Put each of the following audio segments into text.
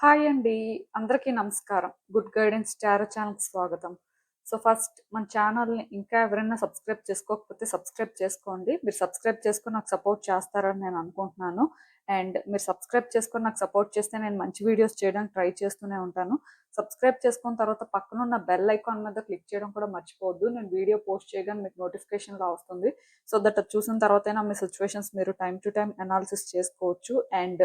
Hi అండి. అందరికీ నమస్కారం. గుడ్ గైడెన్స్ టారో ఛానల్‌కి స్వాగతం. ఫస్ట్ మన ఛానల్‌ని ఇంకా ఎవరైనా సబ్స్క్రైబ్ చేసుకోకపోతే సబ్స్క్రైబ్ చేసుకోండి. మీరు సబ్స్క్రైబ్ చేసుకొని నాకు సపోర్ట్ చేస్తారని నేను అనుకుంటున్నాను. అండ్ మీరు సబ్స్క్రైబ్ చేసుకొని నాకు సపోర్ట్ చేస్తే నేను మంచి వీడియోస్ చేయడానికి ట్రై చేస్తూనే ఉంటాను. సబ్స్క్రైబ్ చేసుకున్న తర్వాత పక్కనున్న బెల్ ఐకాన్ మీద క్లిక్ చేయడం కూడా మర్చిపోవద్దు. నేను వీడియో పోస్ట్ చేయగానే మీకు నోటిఫికేషన్‌లా వస్తుంది. సో దట్ అది చూసిన తర్వాతైనా మీ సిట్యుయేషన్స్ మీరు టైమ్ టు టైమ్ అనాలిసిస్ చేసుకోవచ్చు. అండ్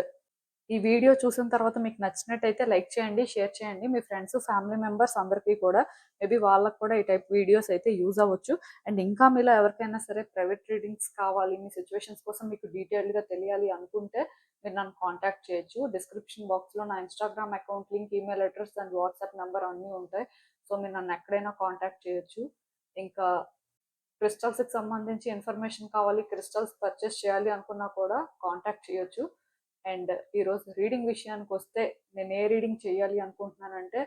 ఈ వీడియో చూసిన తర్వాత మీకు నచ్చినట్టయితే లైక్ చేయండి, షేర్ చేయండి. మీ ఫ్రెండ్స్, ఫ్యామిలీ మెంబర్స్ అందరికీ కూడా మేబీ వాళ్ళకి కూడా ఈ టైప్ వీడియోస్ అయితే యూజ్ అవ్వచ్చు. అండ్ ఇంకా మీలో ఎవరికైనా సరే ప్రైవేట్ రీడింగ్స్ కావాలి, మీ సిచ్యువేషన్స్ కోసం మీకు డీటెయిల్డ్గా తెలియాలి అనుకుంటే మీరు నన్ను కాంటాక్ట్ చేయొచ్చు. డిస్క్రిప్షన్ బాక్స్లో నా Instagram account link, email address and WhatsApp number అన్నీ ఉంటాయి. సో మీరు నన్ను ఎక్కడైనా కాంటాక్ట్ చేయొచ్చు. ఇంకా క్రిస్టల్స్కి సంబంధించి ఇన్ఫర్మేషన్ కావాలి, క్రిస్టల్స్ పర్చేస్ చేయాలి అనుకున్నా కూడా కాంటాక్ట్ చేయొచ్చు. అండ్ ఈరోజు రీడింగ్ విషయానికి వస్తే నేను ఏ రీడింగ్ చేయాలి అనుకుంటున్నానంటే,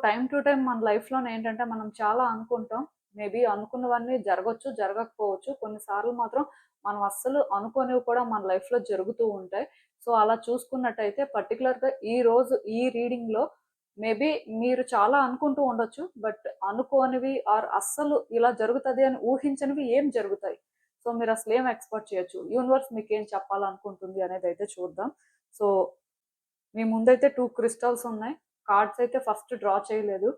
టైం టు టైం మన లైఫ్లో ఏంటంటే మనం చాలా అనుకుంటాం. మేబీ అనుకున్నవన్నీ జరగచ్చు, జరగకపోవచ్చు. కొన్నిసార్లు మాత్రం మనం అస్సలు అనుకోనివి కూడా మన లైఫ్లో జరుగుతూ ఉంటాయి. సో అలా చూసుకున్నట్టయితే పర్టికులర్గా ఈ రోజు ఈ రీడింగ్లో మేబీ మీరు చాలా అనుకుంటూ ఉండొచ్చు. బట్ అనుకోనివి ఆర్ అస్సలు ఇలా జరుగుతుంది అని ఊహించనివి ఏం జరుగుతాయి. సో మీరు అసలు ఏం ఎక్స్పెక్ట్ చేయొచ్చు, యూనివర్స్ మీకు ఏం చెప్పాలనుకుంటుంది అనేది అయితే చూద్దాం. సో మీ ముందైతే 2 క్రిస్టల్స్ ఉన్నాయి. కార్డ్స్ అయితే ఫస్ట్ డ్రా చేయలేదు.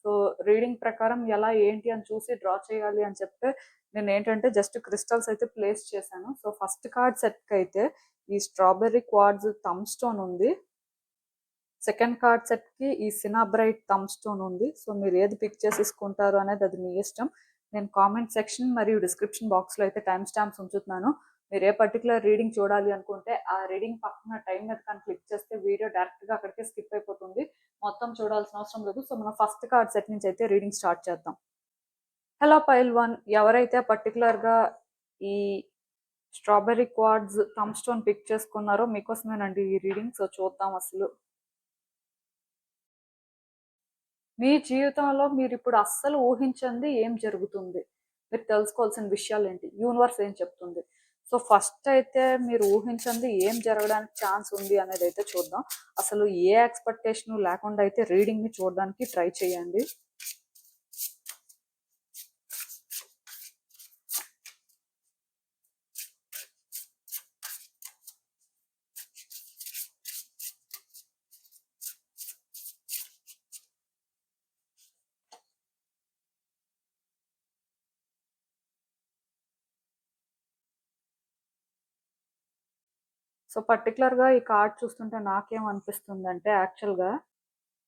సో రీడింగ్ ప్రకారం ఎలా ఏంటి అని చూసి డ్రా చేయాలి అని చెప్తే నేను ఏంటంటే జస్ట్ క్రిస్టల్స్ అయితే ప్లేస్ చేశాను. సో ఫస్ట్ కార్డ్ సెట్కి అయితే ఈ స్ట్రాబెర్రీ క్వార్ట్జ్ థమ్ స్టోన్ ఉంది. సెకండ్ కార్డ్ సెట్కి ఈ సినాబ్రైట్ థమ్ స్టోన్ ఉంది. సో మీరు ఏది పిక్ చేసేసుకుంటారు అనేది అది మీ ఇష్టం. నేను కామెంట్ సెక్షన్ మరియు డిస్క్రిప్షన్ బాక్స్లో అయితే టైం స్టాంప్స్ ఉంచుతున్నాను. మీరు ఏ పర్టికులర్ రీడింగ్ చూడాలి అనుకుంటే ఆ రీడింగ్ పక్కన టైం మీద కానీ క్లిక్ చేస్తే వీడియో డైరెక్ట్గా అక్కడికే స్కిప్ అయిపోతుంది. మొత్తం చూడాల్సిన అవసరం లేదు. సో మనం ఫస్ట్ కార్డ్ సెట్ నుంచి అయితే రీడింగ్ స్టార్ట్ చేద్దాం. హలో పైల్ 1, ఎవరైతే పర్టికులర్గా ఈ strawberry quartz thumb stone pick చేసుకున్నారో మీకోసమేనండి ఈ రీడింగ్. సో చూద్దాం అసలు మీ జీవితంలో మీరు ఇప్పుడు అస్సలు ఊహించంది ఏం జరుగుతుంది, మీరు తెలుసుకోవాల్సిన విషయాలు ఏంటి, యూనివర్స్ ఏం చెప్తుంది. సో ఫస్ట్ అయితే మీరు ఊహించంది ఏం జరగడానికి ఛాన్స్ ఉంది అనేది అయితే చూద్దాం. అసలు ఏ ఎక్స్పెక్టేషన్ లేకుండా అయితే రీడింగ్ని చూడడానికి ట్రై చేయండి. సో పర్టికులర్గా ఈ కార్డ్ చూస్తుంటే నాకేమనిపిస్తుందంటే, యాక్చువల్గా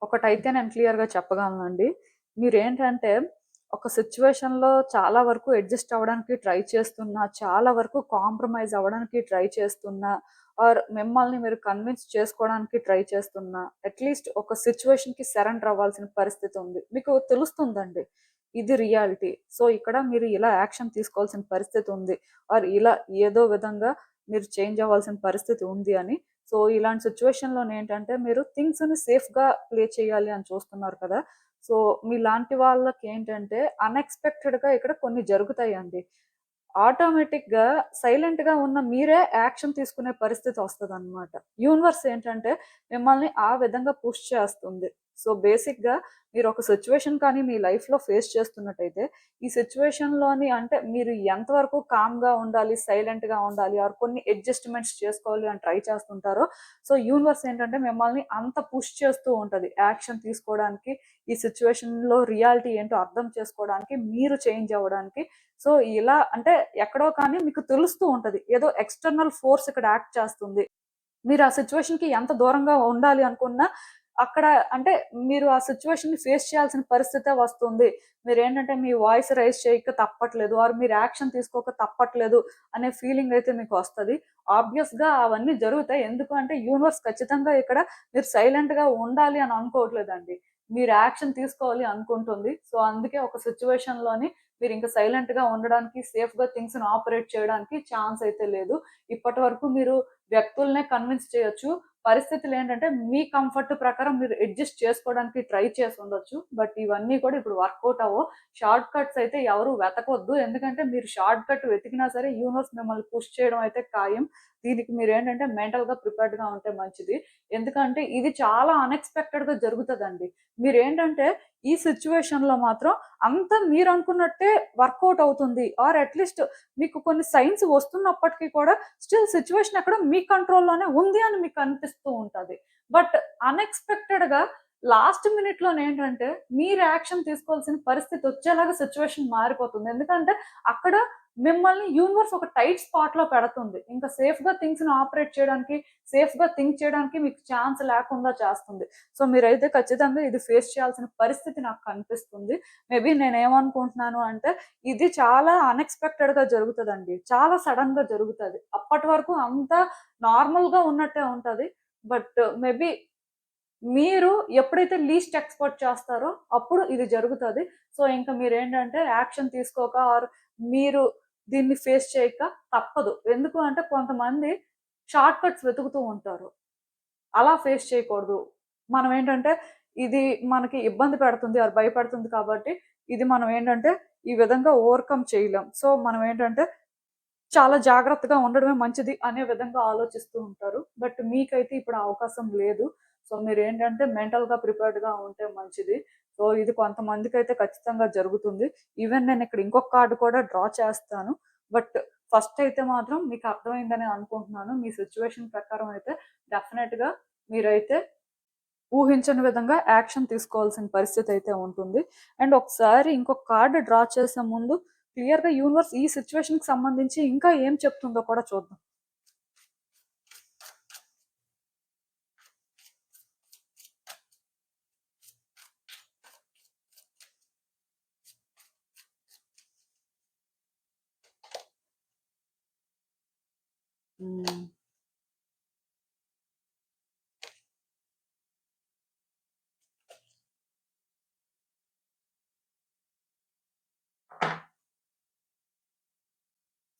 ఒకటైతే నేను క్లియర్గా చెప్పగలనండి. మీరేంటంటే ఒక సిచ్యువేషన్లో చాలా వరకు అడ్జస్ట్ అవ్వడానికి ట్రై చేస్తున్నా, చాలా వరకు కాంప్రమైజ్ అవ్వడానికి ట్రై చేస్తున్నా, ఆర్ మిమ్మల్ని మీరు కన్విన్స్ చేసుకోవడానికి ట్రై చేస్తున్నా, అట్లీస్ట్ ఒక సిచ్యువేషన్కి సరెండర్ అవ్వాల్సిన పరిస్థితి ఉంది. మీకు తెలుస్తుందండి ఇది రియాలిటీ. సో ఇక్కడ మీరు ఇలా యాక్షన్ తీసుకోవాల్సిన పరిస్థితి ఉంది, ఆర్ ఇలా ఏదో విధంగా మీరు చేంజ్ అవ్వాల్సిన పరిస్థితి ఉంది అని. సో ఇలాంటి సిచ్యువేషన్లో ఏంటంటే మీరు థింగ్స్ని సేఫ్గా ప్లే చేయాలి అని చూస్తున్నారు కదా. సో మీలాంటి వాళ్ళకి ఏంటంటే అన్ఎక్స్పెక్టెడ్గా ఇక్కడ కొన్ని జరుగుతాయండి. ఆటోమేటిక్గా సైలెంట్గా ఉన్న మీరే యాక్షన్ తీసుకునే పరిస్థితి వస్తుంది అనమాట. యూనివర్స్ ఏంటంటే మిమ్మల్ని ఆ విధంగా పుష్ చేస్తుంది. సో బేసిక్గా మీరు ఒక సిచ్యువేషన్ కానీ మీ లైఫ్లో ఫేస్ చేస్తున్నట్టయితే ఈ సిచ్యువేషన్లోని అంటే మీరు ఎంతవరకు కామ్గా ఉండాలి, సైలెంట్గా ఉండాలి, ఆర్ కొన్ని అడ్జస్ట్మెంట్స్ చేసుకోవాలి అని ట్రై చేస్తుంటారో, సో యూనివర్స్ ఏంటంటే మిమ్మల్ని అంత పుష్ చేస్తూ ఉంటుంది యాక్షన్ తీసుకోవడానికి, ఈ సిచ్యువేషన్లో రియాలిటీ ఏంటో అర్థం చేసుకోవడానికి, మీరు చేంజ్ అవ్వడానికి. సో ఇలా అంటే ఎక్కడో కానీ మీకు తెలుస్తూ ఉంటుంది ఏదో ఎక్స్టర్నల్ ఫోర్స్ ఇక్కడ యాక్ట్ చేస్తుంది. మీరు ఆ సిచ్యువేషన్కి ఎంత దూరంగా ఉండాలి అనుకున్నా అక్కడ అంటే మీరు ఆ సిచ్యువేషన్ని ఫేస్ చేయాల్సిన పరిస్థితే వస్తుంది. మీరేంటంటే మీ వాయిస్ రైజ్ చేయక తప్పట్లేదు, ఆర్ మీరు యాక్షన్ తీసుకోక తప్పట్లేదు అనే ఫీలింగ్ అయితే మీకు వస్తుంది. ఆబ్వియస్గా అవన్నీ జరుగుతాయి. ఎందుకు అంటే యూనివర్స్ ఖచ్చితంగా ఇక్కడ మీరు సైలెంట్గా ఉండాలి అని అనుకోవట్లేదండి, మీరు యాక్షన్ తీసుకోవాలి అనుకుంటుంది. సో అందుకే ఒక సిచ్యువేషన్లోని మీరు ఇంకా సైలెంట్గా ఉండడానికి, సేఫ్గా థింగ్స్ని ఆపరేట్ చేయడానికి ఛాన్స్ అయితే లేదు. ఇప్పటి వరకు మీరు వ్యక్తులనే కన్విన్స్ చేయొచ్చు, పరిస్థితులు ఏంటంటే మీ కంఫర్ట్ ప్రకారం మీరు అడ్జస్ట్ చేసుకోవడానికి ట్రై చేసి ఉండొచ్చు. బట్ ఇవన్నీ కూడా ఇప్పుడు వర్కౌట్ అవ్వవు. షార్ట్ కట్స్ అయితే ఎవరు వెతకొద్దు. ఎందుకంటే మీరు షార్ట్ కట్ వెతికినా సరే యూనివర్స్ మిమ్మల్ని పుష్ చేయడం అయితే ఖాయం. దీనికి మీరు ఏంటంటే మెంటల్ గా ప్రిపేర్డ్ గా ఉంటే మంచిది. ఎందుకంటే ఇది చాలా అన్ఎక్స్పెక్టెడ్ గా జరుగుతుందండి. మీరేంటంటే ఈ సిచ్యువేషన్ లో మాత్రం అంతా మీరు అనుకున్నట్టే వర్కౌట్ అవుతుంది, ఆర్ అట్లీస్ట్ మీకు కొన్ని సైన్స్ వస్తున్నప్పటికీ కూడా స్టిల్ సిచ్యువేషన్ ఎక్కడ మీ కంట్రోల్లోనే ఉంది అని మీకు అనిపిస్తూ ఉంటది. బట్ అన్ఎక్స్పెక్టెడ్ గా లాస్ట్ మినిట్ లోనేంటంటే మీరు యాక్షన్ తీసుకోవాల్సిన పరిస్థితి వచ్చేలాగా సిచ్యువేషన్ మారిపోతుంది. ఎందుకంటే అక్కడ మిమ్మల్ని యూనివర్స్ ఒక టైట్ స్పాట్ లో పెడుతుంది. ఇంకా సేఫ్ గా థింగ్స్ ని ఆపరేట్ చేయడానికి, సేఫ్ గా థింక్ చేయడానికి మీకు ఛాన్స్ లేకుండా చేస్తుంది. సో మీరైతే ఖచ్చితంగా ఇది ఫేస్ చేయాల్సిన పరిస్థితి నాకు కనిపిస్తుంది. మేబీ నేనేమనుకుంటున్నాను అంటే ఇది చాలా అన్ఎక్స్పెక్టెడ్ గా జరుగుతదండి. చాలా సడన్ గా జరుగుతది. అప్పటి వరకు అంతా నార్మల్ గా ఉన్నట్టే ఉంటది. బట్ మేబీ మీరు ఎప్పుడైతే లీస్ట్ ఎక్స్‌పెక్ట్ చేస్తారో అప్పుడు ఇది జరుగుతది. సో, ఇంక మీరేంటంటే యాక్షన్ తీసుకోక ఆర్ మీరు దీన్ని ఫేస్ చేయక తప్పదు. ఎందుకు అంటే కొంతమంది షార్ట్ కట్స్ వెతుకుతూ ఉంటారు. అలా ఫేస్ చేయకూడదు. మనమేంటంటే ఇది మనకి ఇబ్బంది పెడుతుంది ఆర్ భయపెడుతుంది కాబట్టి ఇది మనం ఏంటంటే ఈ విధంగా ఓవర్‌కమ్ చేయలేం. సో, మనమేంటంటే చాలా జాగ్రత్తగా ఉండడమే మంచిది అనే విధంగా ఆలోచిస్తూ ఉంటారు. బట్ మీకైతే ఇప్పుడు ఆ అవకాశం లేదు. సో, మీరేంటంటే మెంటల్‌గా ప్రిపేర్డ్‌గా ఉంటే మంచిది. సో, ఇది కొంతమందికైతే ఖచ్చితంగా జరుగుతుంది. ఈవెన్ నేనిక్కడ ఇంకొక కార్డ్ కూడా డ్రా చేస్తాను. బట్ ఫస్ట్ అయితే మాత్రం మీకు అర్థమైందని అనుకుంటున్నాను. మీ సిట్యుయేషన్ ప్రకారం అయితే డెఫినెట్‌గా మీరైతే ఊహించని విధంగా యాక్షన్ తీసుకోవాల్సిన పరిస్థితి అయితే ఉంటుంది. అండ్ ఒకసారి ఇంకొక కార్డ్ డ్రా చేసే ముందు క్లియర్‌గా యూనివర్స్ ఈ సిట్యుయేషన్‌కి సంబంధించి ఇంకా ఏం చెప్తుందో కూడా చూద్దాం. హ్మ్.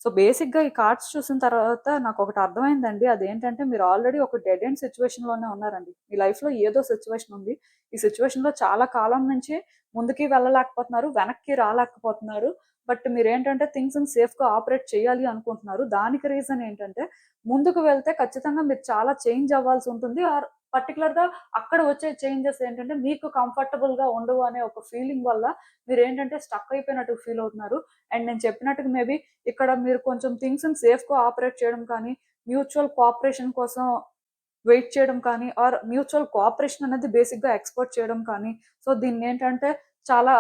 సో, బేసిక్‌గా ఈ కార్డ్స్ చూసిన తర్వాత నాకొకటి అర్థమైందండి. అదేంటంటే మీరు ఆల్రెడీ ఒక డెడ్ ఎండ్ సిట్యుయేషన్‌లోనే ఉన్నారండి. మీ లైఫ్‌లో ఏదో సిట్యుయేషన్ ఉంది. ఈ సిట్యుయేషన్‌లో చాలా కాలం నుంచి ముందుకి వెళ్ళలేకపోతున్నారు. వెనక్కి రాలేకపోతున్నారు. బట్ మీరేంటంటే థింగ్స్‌ని సేఫ్‌గా ఆపరేట్ చేయాలి అనుకుంటున్నారు. దానికి రీజన్ ఏంటంటే ముందుకు వెళ్తే ఖచ్చితంగా మీరు చాలా చేంజ్ అవ్వాల్సి ఉంటుంది. ఆర్ పర్టిక్యులర్‌గా అక్కడ వచ్చే చేంజెస్ ఏంటంటే మీకు కంఫర్టబుల్‌గా ఉండవు అనే ఒక ఫీలింగ్ వల్ల మీరేంటంటే స్టక్ అయిపోయినట్టు ఫీల్ అవుతున్నారు. అండ్ నేను చెప్పినట్టుగా మేబీ ఇక్కడ మీరు కొంచెం థింగ్స్‌ని సేఫ్‌గా ఆపరేట్ చేయడం కానీ, మ్యూచువల్ కోఆపరేషన్ కోసం వెయిట్ చేయడం కానీ, ఆర్ మ్యూచువల్ కోఆపరేషన్ అనేది బేసిక్‌గా ఎక్స్‌పోర్ట్ చేయడం కానీ, సో దీన్నేంటంటే చాలా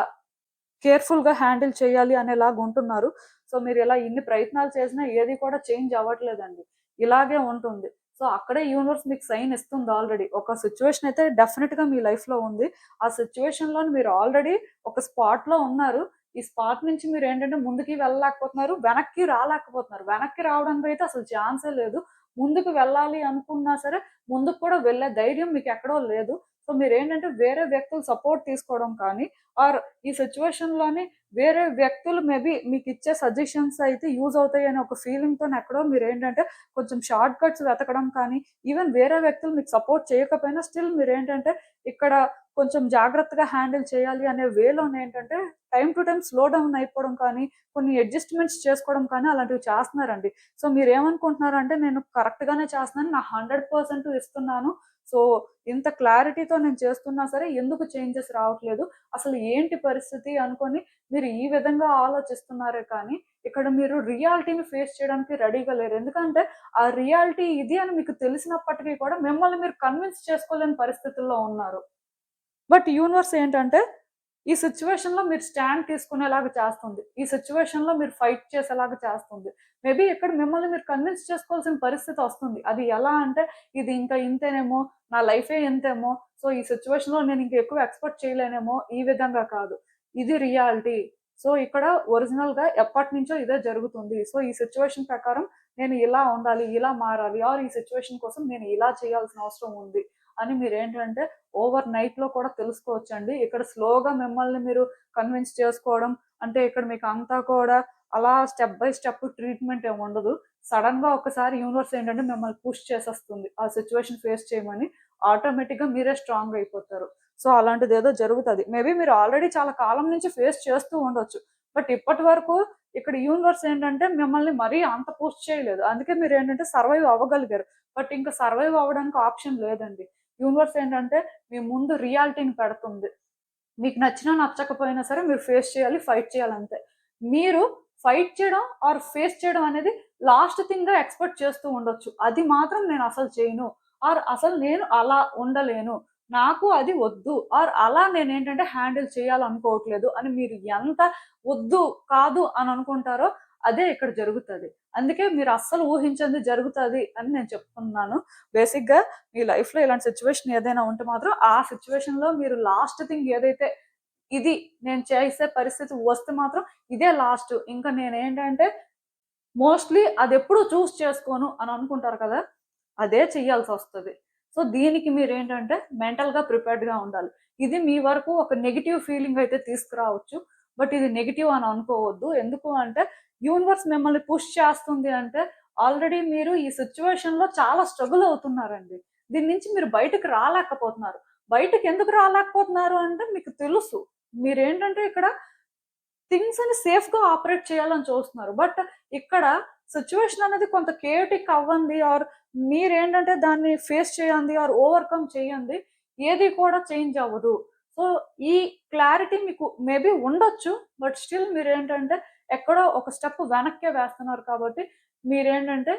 కేర్‌ఫుల్‌గా హ్యాండిల్ చేయాలి అనేలాగా ఉంటున్నారు. సో మీరిలా ఇన్ని ప్రయత్నాలు చేసినా ఏది కూడా చేంజ్ అవ్వట్లేదండి. ఇలాగే ఉంటుంది. సో అక్కడే యూనివర్స్ మీకు సైన్ ఇస్తుంది ఆల్రెడీ. ఒక సిట్యుయేషన్ అయితే డెఫినిట్‌గా మీ లైఫ్‌లో ఉంది. ఆ సిట్యుయేషన్‌లోని మీరు ఆల్రెడీ ఒక స్పాట్‌లో ఉన్నారు. ఈ స్పాట్ నుంచి మీరేంటంటే ముందుకి వెళ్ళలేకపోతున్నారు. వెనక్కి రాలేకపోతున్నారు. వెనక్కి రావడానికి అయితే అసలు ఛాన్సే లేదు. ముందుకు వెళ్ళాలి అనుకున్నా సరే, ముందుకు కూడా వెళ్ళే ధైర్యం మీకెక్కడో లేదు. సో మీరేంటంటే వేరే వ్యక్తుల సపోర్ట్ తీసుకోవడం కానీ, ఆర్ ఈ సిట్యుయేషన్‌లోని వేరే వ్యక్తులు మేబీ మీకిచ్చే సజెషన్స్ అయితే యూజ్ అవుతాయి అనే ఒక ఫీలింగ్‌తోని మీరేంటంటే కొంచెం షార్ట్ కట్స్ వెతకడం కానీ, ఈవెన్ వేరే వ్యక్తులు మీకు సపోర్ట్ చేయకపోయినా స్టిల్ మీరేంటంటే ఇక్కడ కొంచెం జాగ్రత్తగా హ్యాండిల్ చేయాలి అనే వేలోనేంటంటే time to time slow down అయిపోవడం కానీ, కొన్ని అడ్జస్ట్‌మెంట్స్ చేసుకోవడం కానీ అలాంటివి చేస్తున్నారండి. సో మీరేమనుకుంటున్నారంటే నేను కరెక్ట్‌గానే చేస్తున్నాను. నా 100% ఇస్తున్నాను. సో ఇంత క్లారిటీతో నేను చేస్తున్నా సరే ఎందుకు చేంజెస్ రావట్లేదు? అసలు ఏంటి పరిస్థితి అనుకోని మీరు ఈ విధంగా ఆలోచిస్తున్నారే కానీ, ఇక్కడ మీరు రియాలిటీని ఫేస్ చేయడానికి రెడీగా లేరు. ఎందుకంటే ఆ రియాలిటీ ఇది అని మీకు తెలిసినప్పటికీ కూడా మిమ్మల్ని మీరు కన్విన్స్ చేసుకోలేని పరిస్థితుల్లో ఉన్నారు. బట్ యూనివర్స్ ఏంటంటే, ఈ సిట్యుయేషన్‌లో మీరు స్టాండ్ తీసుకునేలాగా చేస్తుంది. ఈ సిట్యుయేషన్‌లో మీరు ఫైట్ చేసేలాగా చేస్తుంది. మేబీ ఇక్కడ మిమ్మల్ని మీరు కన్విన్స్ చేసుకోవాల్సిన పరిస్థితి వస్తుంది. అది ఎలా అంటే, ఇది ఇంకా ఇంతేనేమో, నా లైఫే ఇంతేమో, సో ఈ సిట్యుయేషన్‌లో నేను ఇంక ఎక్కువ ఎక్స్‌పెక్ట్ చేయలేనేమో, ఈ విధంగా కాదు. ఇది రియాలిటీ. సో ఇక్కడ ఒరిజినల్‌గా ఎప్పటినుంచో ఇదే జరుగుతుంది. సో ఈ సిట్యుయేషన్ ప్రకారం నేను ఇలా ఉండాలి, ఇలా మారాలి, ఆర్ ఈ సిట్యుయేషన్ కోసం నేను ఇలా చేయాల్సిన అవసరం ఉంది అని మీరేంటంటే ఓవర్ నైట్‌లో కూడా తెలుసుకోవచ్చండి. ఇక్కడ స్లోగా మిమ్మల్ని మీరు కన్విన్స్ చేసుకోవడం అంటే ఇక్కడ మీకు అంతా కూడా అలా స్టెప్ బై స్టెప్ ట్రీట్‌మెంట్ ఏమి ఉండదు. సడెన్‌గా ఒక్కసారి యూనివర్స్ ఏంటంటే మిమ్మల్ని పుష్ చేసేస్తుంది. ఆ సిట్యుయేషన్ ఫేస్ చేయమని. ఆటోమేటిక్‌గా మీరే స్ట్రాంగ్ అయిపోతారు. సో అలాంటిదేదో జరుగుతది. మేబీ మీరు ఆల్రెడీ చాలా కాలం నుంచి ఫేస్ చేస్తూ ఉండొచ్చు. బట్ ఇప్పటి వరకు ఇక్కడ యూనివర్స్ ఏంటంటే మిమ్మల్ని మరీ అంత పుష్ చేయలేదు, అందుకే మీరు ఏంటంటే సర్వైవ్ అవ్వగలిగారు. బట్ ఇంకా సర్వైవ్ అవ్వడానికి ఆప్షన్ లేదండి. యూనివర్స్ ఏంటంటే మీ ముందు రియాలిటీని పెడుతుంది. మీకు నచ్చినా నచ్చకపోయినా సరే మీరు ఫేస్ చేయాలి, ఫైట్ చేయాలి అంతే. మీరు ఫైట్ చేయడం ఆర్ ఫేస్ చేయడం అనేది లాస్ట్ థింగ్ గా ఎక్స్పెక్ట్ చేస్తూ ఉండొచ్చు. అది మాత్రం నేను అసలు చేయను, ఆర్ అసలు నేను అలా ఉండలేను, నాకు అది వద్దు, ఆర్ అలా నేను ఏంటంటే హ్యాండిల్ చేయాలనుకోవట్లేదు అని మీరు ఎంత వద్దు కాదు అని అనుకుంటారో అదే ఇక్కడ జరుగుతుంది. అందుకే మీరు అస్సలు ఊహించింది జరుగుతుంది అని నేను చెప్తున్నాను. బేసిక్ గా మీ లైఫ్ లో ఇలాంటి సిచ్యువేషన్ ఏదైనా ఉంటే మాత్రం ఆ సిచ్యువేషన్ లో మీరు లాస్ట్ థింగ్ ఏదైతే ఇది నేను చేసే పరిస్థితి వస్తే మాత్రం ఇదే లాస్ట్, ఇంకా నేనేంటంటే మోస్ట్లీ అది ఎప్పుడు చూస్ చేసుకోను అని అనుకుంటారు కదా, అదే చెయ్యాల్సి వస్తుంది. సో దీనికి మీరు ఏంటంటే మెంటల్ గా ప్రిపేర్డ్ గా ఉండాలి. ఇది మీ వరకు ఒక నెగిటివ్ ఫీలింగ్ అయితే తీసుకురావచ్చు, బట్ ఇది నెగిటివ్ అని అనుకోవద్దు. ఎందుకు అంటే యూనివర్స్ మిమ్మల్ని పుష్ చేస్తుంది అంటే ఆల్రెడీ మీరు ఈ సిచ్యువేషన్ లో చాలా స్ట్రగుల్ అవుతున్నారండి. దీని నుంచి మీరు బయటకు రాలేకపోతున్నారు. బయటకు ఎందుకు రాలేకపోతున్నారు అంటే మీకు తెలుసు మీరేంటంటే ఇక్కడ థింగ్స్ అని సేఫ్ గా ఆపరేట్ చేయాలని చూస్తున్నారు. బట్ ఇక్కడ సిచ్యువేషన్ అనేది కొంత కేటిక్ అవ్వండి, ఆర్ మీరేంటంటే దాన్ని ఫేస్ చేయండి ఆర్ ఓవర్కమ్ చేయండి, ఏది కూడా చేంజ్ అవ్వదు. సో ఈ క్లారిటీ మీకు మేబీ ఉండొచ్చు, బట్ స్టిల్ మీరేంటంటే ఎక్కడో ఒక స్టెప్ వెనక్కే వేస్తున్నారు. కాబట్టి మీరేంటంటే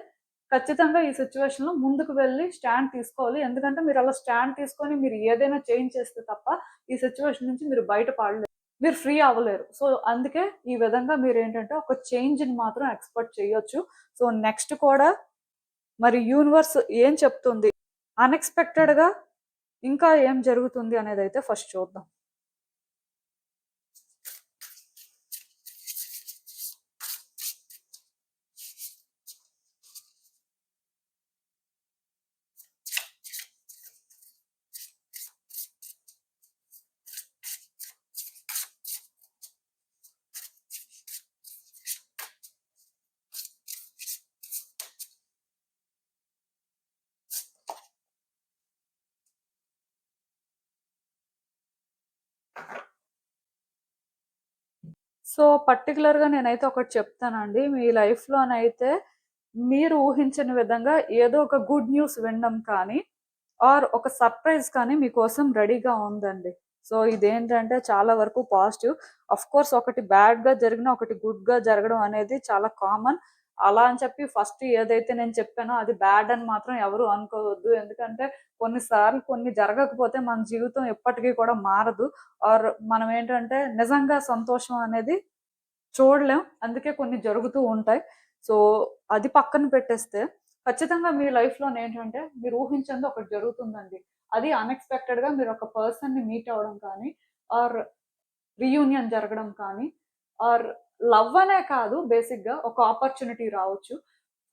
ఖచ్చితంగా ఈ సిచ్యువేషన్ లో ముందుకు వెళ్ళి స్టాండ్ తీసుకోవాలి. ఎందుకంటే మీరు అలా స్టాండ్ తీసుకొని మీరు ఏదైనా చేంజ్ చేస్తే తప్ప ఈ సిచ్యువేషన్ నుంచి మీరు బయటపడలేరు, మీరు ఫ్రీ అవ్వలేరు. సో అందుకే ఈ విధంగా మీరు ఏంటంటే ఒక చేంజ్ని మాత్రం ఎక్స్పెక్ట్ చేయొచ్చు. సో నెక్స్ట్ కూడా మరి యూనివర్స్ ఏం చెప్తుంది, అన్ఎక్స్పెక్టెడ్గా ఇంకా ఏం జరుగుతుంది అనేది అయితే ఫస్ట్ చూద్దాం. సో పర్టికులర్గా నేనైతే ఒకటి చెప్తానండి, మీ లైఫ్లోనైతే మీరు ఊహించిన విధంగా ఏదో ఒక గుడ్ న్యూస్ వినడం కానీ ఆర్ ఒక సర్ప్రైజ్ కానీ మీకోసం రెడీగా ఉందండి. సో ఇదేంటంటే చాలా వరకు పాజిటివ్. అఫ్ కోర్స్ ఒకటి బ్యాడ్గా జరిగిన ఒకటి గుడ్గా జరగడం అనేది చాలా కామన్. అలా అని చెప్పి ఫస్ట్ ఏదైతే నేను చెప్పానో అది బ్యాడ్ అని మాత్రం ఎవరు అనుకోవద్దు. ఎందుకంటే కొన్నిసార్లు కొన్ని జరగకపోతే మన జీవితం ఎప్పటికీ కూడా మారదు, ఆర్ మనం ఏంటంటే నిజంగా సంతోషం అనేది చూడలేం. అందుకే కొన్ని జరుగుతూ ఉంటాయి. సో అది పక్కన పెట్టేస్తే ఖచ్చితంగా మీ లైఫ్లో ఏంటంటే మీరు ఊహించింది ఒకటి జరుగుతుందండి. అది అన్ఎక్స్పెక్టెడ్గా మీరు ఒక పర్సన్ని మీట్ అవ్వడం కానీ, ఆర్ రీయూనియన్ జరగడం కానీ, ఆర్ లవ్ అనే కాదు, బేసిక్గా ఒక ఆపర్చునిటీ రావచ్చు.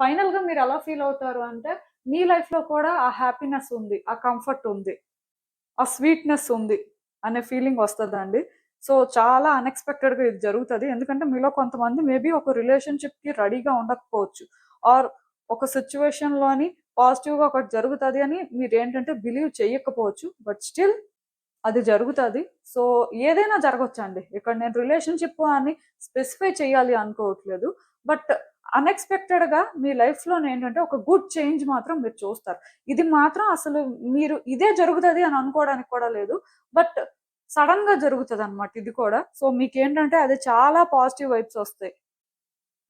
ఫైనల్గా మీరు ఎలా ఫీల్ అవుతారు అంటే మీ లైఫ్లో కూడా ఆ హ్యాపీనెస్ ఉంది, ఆ కంఫర్ట్ ఉంది, ఆ స్వీట్నెస్ ఉంది అనే ఫీలింగ్ వస్తుందండి. సో చాలా అన్ఎక్స్పెక్టెడ్గా ఇది జరుగుతుంది. ఎందుకంటే మీలో కొంతమంది మేబీ ఒక రిలేషన్షిప్కి రెడీగా ఉండకపోవచ్చు, ఆర్ ఒక సిచ్యువేషన్లోని పాజిటివ్గా ఒకటి జరుగుతుంది అని మీరు ఏంటంటే బిలీవ్ చేయకపోవచ్చు, బట్ స్టిల్ అది జరుగుతుంది. సో ఏదైనా జరగచ్చండి. ఇక్కడ నేను రిలేషన్షిప్ అని స్పెసిఫై చేయాలి అనుకోవట్లేదు, బట్ అన్ఎక్స్పెక్టెడ్గా మీ లైఫ్లో ఏంటంటే ఒక గుడ్ చేంజ్ మాత్రం మీరు చూస్తారు. ఇది మాత్రం అసలు మీరు ఇదే జరుగుతుంది అని అనుకోవడానికి కూడా లేదు, బట్ సడన్ గా జరుగుతుంది అనమాట ఇది కూడా. సో మీకు ఏంటంటే అది చాలా పాజిటివ్ వైబ్స్ వస్తాయి.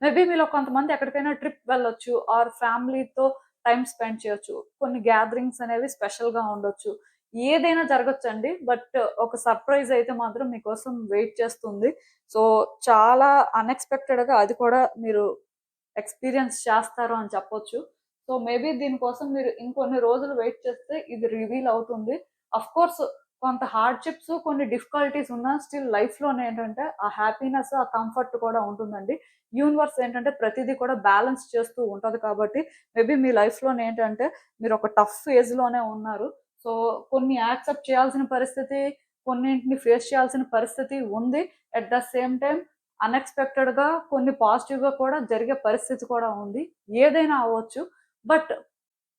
మేబీ మీలో కొంతమంది ఎక్కడికైనా ట్రిప్ వెళ్ళొచ్చు, ఆర్ ఫ్యామిలీతో టైం స్పెండ్ చేయొచ్చు, కొన్ని గ్యాదరింగ్స్ అనేవి స్పెషల్గా ఉండొచ్చు, ఏదైనా జరగచ్చండి. బట్ ఒక సర్ప్రైజ్ అయితే మాత్రం మీకోసం వెయిట్ చేస్తుంది. సో చాలా అన్ఎక్స్పెక్టెడ్గా అది కూడా మీరు ఎక్స్పీరియన్స్ చేస్తారు అని చెప్పొచ్చు. సో మేబీ దీనికోసం మీరు ఇంకొన్ని రోజులు వెయిట్ చేస్తే ఇది రివీల్ అవుతుంది. అఫ్ కోర్స్ కొంత హార్డ్షిప్స్, కొన్ని డిఫికల్టీస్ ఉన్నా స్టిల్ లైఫ్లోనే ఏంటంటే ఆ హ్యాపీనెస్, ఆ కంఫర్ట్ కూడా ఉంటుందండి. యూనివర్స్ ఏంటంటే ప్రతిదీ కూడా బ్యాలెన్స్ చేస్తూ ఉంటుంది. కాబట్టి మేబీ మీ లైఫ్లోనే ఏంటంటే మీరు ఒక టఫ్ ఫేజ్లోనే ఉన్నారు. సో కొన్ని యాక్సెప్ట్ చేయాల్సిన పరిస్థితి, కొన్నింటిని ఫేస్ చేయాల్సిన పరిస్థితి ఉంది. అట్ ద సేమ్ టైం అన్ఎక్స్పెక్టెడ్గా కొన్ని పాజిటివ్గా కూడా జరిగే పరిస్థితి కూడా ఉంది. ఏదైనా అవ్వచ్చు, బట్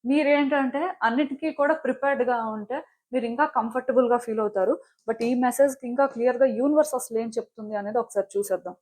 మీరేంటంటే అన్నిటికీ కూడా ప్రిపేర్డ్గా ఉంటే మీరు ఇంకా కంఫర్టబుల్గా ఫీల్ అవుతారు. బట్ ఈ మెసేజ్కి ఇంకా క్లియర్గా యూనివర్స్ అసలు ఏం చెప్తుంది అనేది ఒకసారి చూసేద్దాం.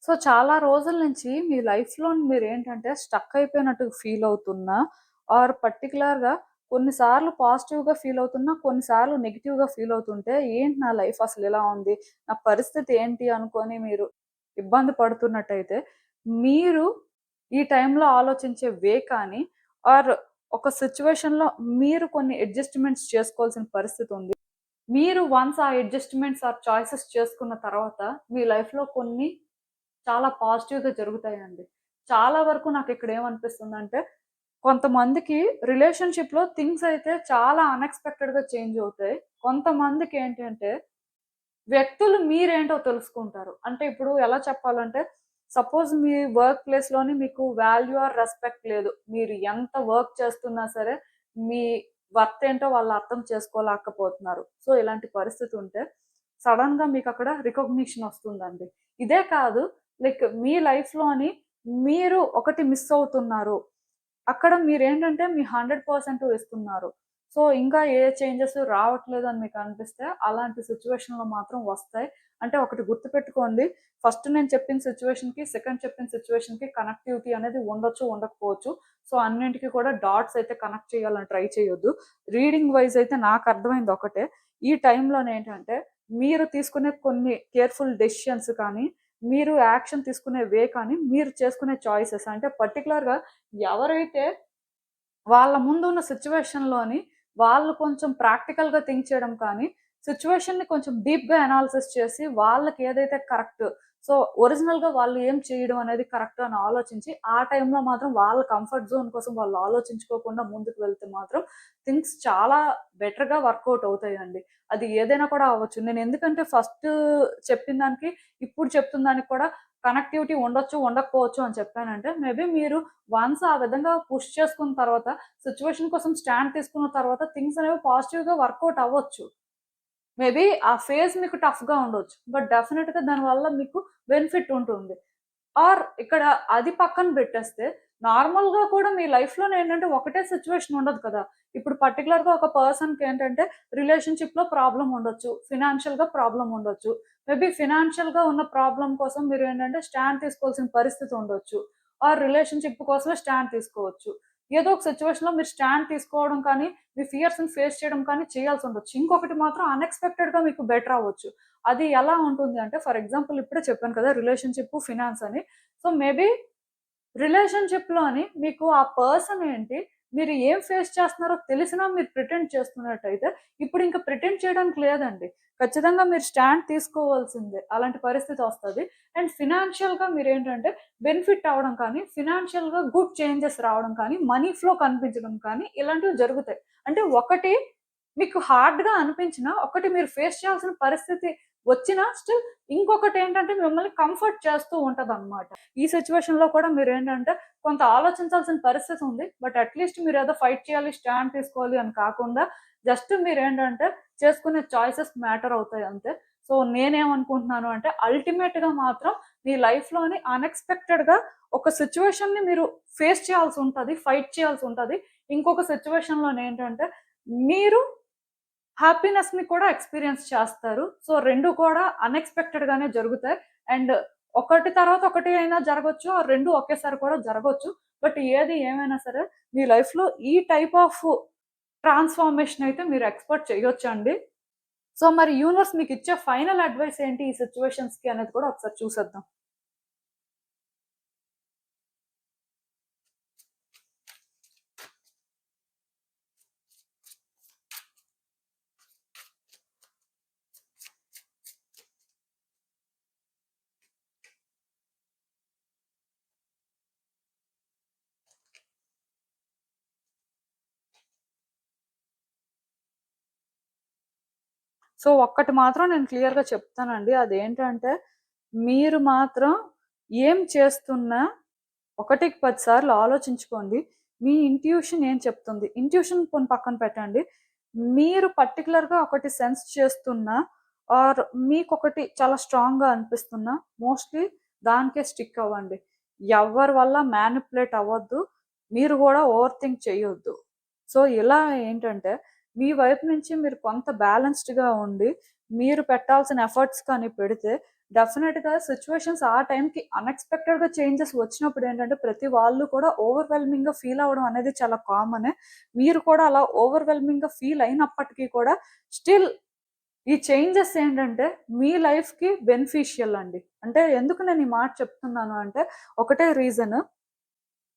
సో చాలా రోజుల నుంచి మీ లైఫ్‌లో మీరేంటంటే స్టక్ అయిపోయినట్టు ఫీల్ అవుతున్నా ఆర్ పర్టిక్యులర్‌గా కొన్నిసార్లు పాజిటివ్‌గా ఫీల్ అవుతున్నా, కొన్నిసార్లు నెగెటివ్‌గా ఫీల్ అవుతుంటే, ఏంటి నా లైఫ్ అసలు ఇలా ఉంది? నా పరిస్థితి ఏంటి అనుకోని మీరు ఇబ్బంది పడుతున్నట్టయితే, మీరు ఈ టైంలో ఆలోచించే వే కానీ ఆర్ ఒక సిట్యుయేషన్‌లో మీరు కొన్ని అడ్జస్ట్‌మెంట్స్ చేసుకోవాల్సిన పరిస్థితి ఉంది. మీరు వన్స్ ఆ అడ్జస్ట్‌మెంట్స్ ఆర్ చాయిసెస్ చేసుకున్న తర్వాత మీ లైఫ్‌లో కొన్ని చాలా పాజిటివ్‌గా జరుగుతాయండి. చాలా వరకు నాకిక్కడ ఏమనిపిస్తుందంటే, కొంతమందికి రిలేషన్‌షిప్‌లో థింగ్స్ అయితే చాలా అన్‌ఎక్స్‌పెక్టెడ్‌గా చేంజ్ అవుతాయి. కొంతమందికి ఏంటంటే, వ్యక్తులు మీరేంటో తెలుసుకుంటారు. అంటే ఇప్పుడు ఎలా చెప్పాలంటే, సపోజ్ మీ వర్క్ ప్లేస్‌లోని మీకు వాల్యూ ఆర్ రెస్పెక్ట్ లేదు. మీరు ఎంత వర్క్ చేస్తున్నా సరే, మీ వర్త్ ఏంటో వాళ్ళు అర్థం చేసుకోలేకపోతున్నారు. సో, ఇలాంటి పరిస్థితి ఉంటే, సడెన్‌గా మీకక్కడ రికగ్నిషన్ వస్తుందండి. ఇదే కాదు, లైక్ మీ లైఫ్‌లోని మీరు ఒకటి మిస్ అవుతున్నారు. అక్కడ మీరేంటంటే మీ 100% ఇస్తున్నారు. సో, ఇంకా ఏ చేంజెస్ రావట్లేదని మీకనిపిస్తే, అలాంటి సిట్యుయేషన్‌లో మాత్రం వస్తాయి. అంటే ఒకటి గుర్తుపెట్టుకోండి. ఫస్ట్ నేను చెప్పిన సిట్యుయేషన్‌కి, సెకండ్ చెప్పిన సిట్యుయేషన్‌కి కనెక్టివిటీ అనేది ఉండొచ్చు, ఉండకపోవచ్చు. సో, అన్నింటికి కూడా డాట్స్ అయితే కనెక్ట్ చేయాలని ట్రై చేయొద్దు. రీడింగ్ వైస్ అయితే నాకర్థమైంది ఒకటే. ఈ టైంలోనేంటంటే, మీరు తీసుకునే కొన్ని కేర్‌ఫుల్ డెసిషన్స్ కానీ, మీరు యాక్షన్ తీసుకునే వే కానీ, మీరు చేసుకునే చాయిసెస్ అంటే పర్టిక్యులర్‌గా ఎవరైతే వాళ్ళ ముందున్న సిట్యుయేషన్‌లోని వాళ్ళు కొంచెం ప్రాక్టికల్‌గా థింక్ చేయడం కానీ, సిట్యుయేషన్‌ని కొంచెం డీప్‌గా అనాలిసిస్ చేసి వాళ్ళకి ఏదైతే కరెక్ట్, సో, ఒరిజినల్‌గా వాళ్ళు ఏం చేయడం అనేది కరెక్ట్ అని ఆలోచించి, ఆ టైంలో మాత్రం వాళ్ళ కంఫర్ట్ జోన్ కోసం వాళ్ళు ఆలోచించుకోకుండా ముందుకు వెళ్తే మాత్రం థింగ్స్ చాలా బెటర్‌గా వర్కౌట్ అవుతాయండి. అది ఏదైనా కూడా అవ్వచ్చు. నేను ఎందుకంటే ఫస్ట్ చెప్పిన దానికి, ఇప్పుడు చెప్తున్న దానికి కూడా కనెక్టివిటీ ఉండొచ్చు, ఉండకపోవచ్చు అని చెప్పానంటే, మేబీ మీరు వన్స్ ఆ విధంగా పుష్ చేసుకున్న తర్వాత, సిట్యుయేషన్ కోసం స్టాండ్ తీసుకున్న తర్వాత థింగ్స్ అనేవి పాజిటివ్‌గా వర్కౌట్ అవ్వచ్చు. మేబీ ఆ ఫేజ్ మీకు టఫ్‌గా ఉండొచ్చు. బట్ డెఫినిట్‌గా దానివల్ల మీకు బెనిఫిట్ ఉంటుంది. ఆర్ ఇక్కడ అది పక్కన పెట్టేస్తే, నార్మల్‌గా కూడా మీ లైఫ్‌లోనే ఏంటంటే ఒకటే సిట్యుయేషన్ ఉండదు కదా! ఇప్పుడు పర్టిక్యులర్‌గా ఒక పర్సన్‌కేంటంటే రిలేషన్‌షిప్‌లో ప్రాబ్లమ్ ఉండొచ్చు. ఫినాన్షియల్‌గా ప్రాబ్లమ్ ఉండొచ్చు. మేబీ ఫినాన్షియల్‌గా ఉన్న ప్రాబ్లమ్ కోసం మీరేంటంటే స్టాండ్ తీసుకోవాల్సిన పరిస్థితి ఉండొచ్చు. ఆర్ రిలేషన్‌షిప్ కోసమే స్టాండ్ తీసుకోవచ్చు. ఏదో ఒక సిట్యుయేషన్‌లో మీరు స్టాండ్ తీసుకోవడం కానీ, మీ ఫియర్స్‌ని ఫేస్ చేయడం కానీ చేయాల్సుండొచ్చు. ఇంకొకటి మాత్రం అన్‌ఎక్స్‌పెక్టెడ్‌గా మీకు బెటర్ అవ్వచ్చు. అది ఎలా ఉంటుంది అంటే ఫర్ ఎగ్జాంపుల్ ఇప్పుడే చెప్పాను కదా! రిలేషన్‌షిప్, ఫినాన్స్ అని. సో, మేబీ రిలేషన్‌షిప్‌లోని మీకు ఆ పర్సన్ ఏంటి, మీరు ఏం ఫేస్ చేస్తున్నారో తెలిసినా మీరు ప్రిటెండ్ చేస్తున్నట్టయితే, ఇప్పుడింక ప్రిటెండ్ చేయడానికి లేదండి. ఖచ్చితంగా మీరు స్టాండ్ తీసుకోవాల్సిందే. అలాంటి పరిస్థితొస్తది. అండ్ ఫినాన్షియల్‌గా మీరేంటంటే బెనిఫిట్ అవ్వడం కానీ, ఫినాన్షియల్‌గా గుడ్ చేంజెస్ రావడం కానీ, మనీ ఫ్లో కనిపించడం కానీ ఇలాంటివి జరుగుతాయి. అంటే ఒకటి మీకు హార్డ్‌గా అనిపించినా, ఒకటి మీరు ఫేస్ చేయాల్సిన పరిస్థితి వచ్చినా స్టిల్ ఇంకొకటేంటంటే మిమ్మల్ని కంఫర్ట్ చేస్తూ ఉంటదనమాట. ఈ సిట్యుయేషన్‌లో కూడా మీరేంటంటే కొంత ఆలోచించాల్సిన పరిస్థితి ఉంది. బట్ అట్‌లీస్ట్ మీరేదో ఫైట్ చేయాలి, స్టాండ్ తీసుకోవాలి అని కాకుండా జస్ట్ మీరేంటంటే చేసుకునే చాయిసెస్ మ్యాటర్ అవుతాయి అంతే. సో, నేనేమనుకుంటున్నాను అంటే అల్టిమేట్‌గా మాత్రం మీ లైఫ్‌లోని అన్‌ఎక్స్‌పెక్టెడ్‌గా ఒక సిట్యుయేషన్‌ని మీరు ఫేస్ చేయాల్సుంటది. ఫైట్ చేయాల్సుంటది. ఇంకొక సిట్యుయేషన్‌లోనేంటంటే మీరు హ్యాపీనెస్‌ని కూడా ఎక్స్‌పీరియన్స్ చేస్తారు. సో, 2 కూడా అన్‌ఎక్స్‌పెక్టెడ్‌గానే జరుగుతాయి. అండ్ ఒకటి తర్వాత ఒకటి అయినా జరగొచ్చు. ఆ 2 ఒకేసారి కూడా జరగొచ్చు. బట్ ఏది ఏమైనా సరే మీ లైఫ్‌లో ఈ టైప్ ఆఫ్ ట్రాన్స్‌ఫార్మేషన్ అయితే మీరు ఎక్స్‌పెక్ట్ చేయొచ్చండి. సో, మరి యూనివర్స్ మీకిచ్చే ఫైనల్ అడ్వైస్ ఏంటి ఈ సిట్యుయేషన్స్‌కి అనేది కూడా ఒకసారి చూసేద్దాం. సో, ఒక్కటి మాత్రం నేను క్లియర్‌గా చెప్తానండి. అదేంటంటే మీరు మాత్రం ఏం చేస్తున్నా ఒకటికి 10 సార్లు ఆలోచించుకోండి. మీ ఇంట్యూషన్ ఏం చెప్తుంది? ఇంట్యూషన్ పోనీ పక్కన పెట్టండి. మీరు పర్టిక్యులర్‌గా ఒకటి సెన్స్ చేస్తున్నా ఆర్ మీకొకటి చాలా స్ట్రాంగ్‌గా అనిపిస్తున్నా మోస్ట్‌లీ దానికే స్టిక్ అవ్వండి. ఎవ్వరి వల్ల మ్యానిపులేట్ అవ్వద్దు. మీరు గూడా ఓవర్ థింక్ చేయొద్దు. సో, ఇలా ఏంటంటే మీ వైపు నుంచి మీరు కొంత బ్యాలెన్స్‌డ్‌గా ఉండి మీరు పెట్టాల్సిన ఎఫర్ట్స్ కానీ పెడితే డెఫినెట్గా సిచ్యువేషన్స్ ఆ టైంకి అన్ఎక్స్పెక్టెడ్గా చేంజెస్ వచ్చినప్పుడు ఏంటంటే ప్రతి వాళ్ళు కూడా ఓవర్వెల్మింగ్గా ఫీల్ అవ్వడం అనేది చాలా కామనే. మీరు కూడా అలా ఓవర్వెల్మింగ్గా ఫీల్ అయినప్పటికీ కూడా స్టిల్ ఈ చేంజెస్ ఏంటంటే మీ లైఫ్కి బెనిఫిషియల్ అండి. అంటే ఎందుకు నేను ఈ మాట చెప్తున్నాను అంటే ఒకటే రీజన్,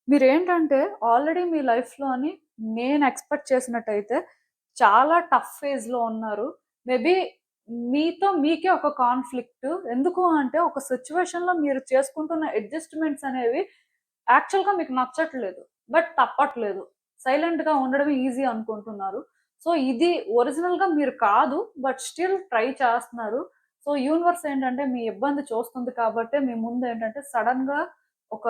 మీరేంటంటే ఆల్రెడీ మీ లైఫ్‌లోని నేను ఎక్స్‌పెక్ట్ చేసినట్టయితే చాలా టఫ్ ఫేజ్‌లో ఉన్నారు. మేబీ మీతో మీకే ఒక కాన్‌ఫ్లిక్ట్. ఎందుకు అంటే ఒక సిట్యుయేషన్‌లో మీరు చేసుకుంటున్న అడ్జస్ట్‌మెంట్స్ అనేవి యాక్చువల్‌గా మీకు నచ్చట్లేదు. బట్ తప్పట్లేదు. సైలెంట్‌గా ఉండడమే ఈజీ అనుకుంటున్నారు. సో, ఇది ఒరిజినల్‌గా మీరు కాదు. బట్ స్టిల్ ట్రై చేస్తున్నారు. సో, యూనివర్స్ ఏంటంటే మీ ఇబ్బంది చూస్తుంది కాబట్టే మీ ముందేంటంటే సడెన్‌గా ఒక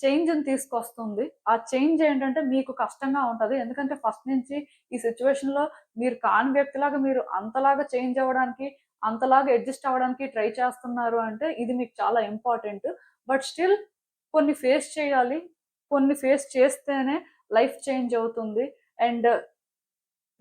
చేంజ్‌ని తీసుకొస్తుంది. ఆ చేంజ్ ఏంటంటే మీకు కష్టంగా ఉంటది. ఎందుకంటే ఫస్ట్ నుంచి ఈ సిట్యుయేషన్‌లో మీరు కాని వ్యక్తిలాగా మీరు అంతలాగా చేంజ్ అవ్వడానికి, అంతలాగా అడ్జస్ట్ అవ్వడానికి ట్రై చేస్తున్నారు అంటే ఇది మీకు చాలా ఇంపార్టెంట్. బట్ స్టిల్ కొన్ని ఫేస్ చేయాలి. కొన్ని ఫేస్ చేస్తేనే లైఫ్ చేంజ్ అవుతుంది. అండ్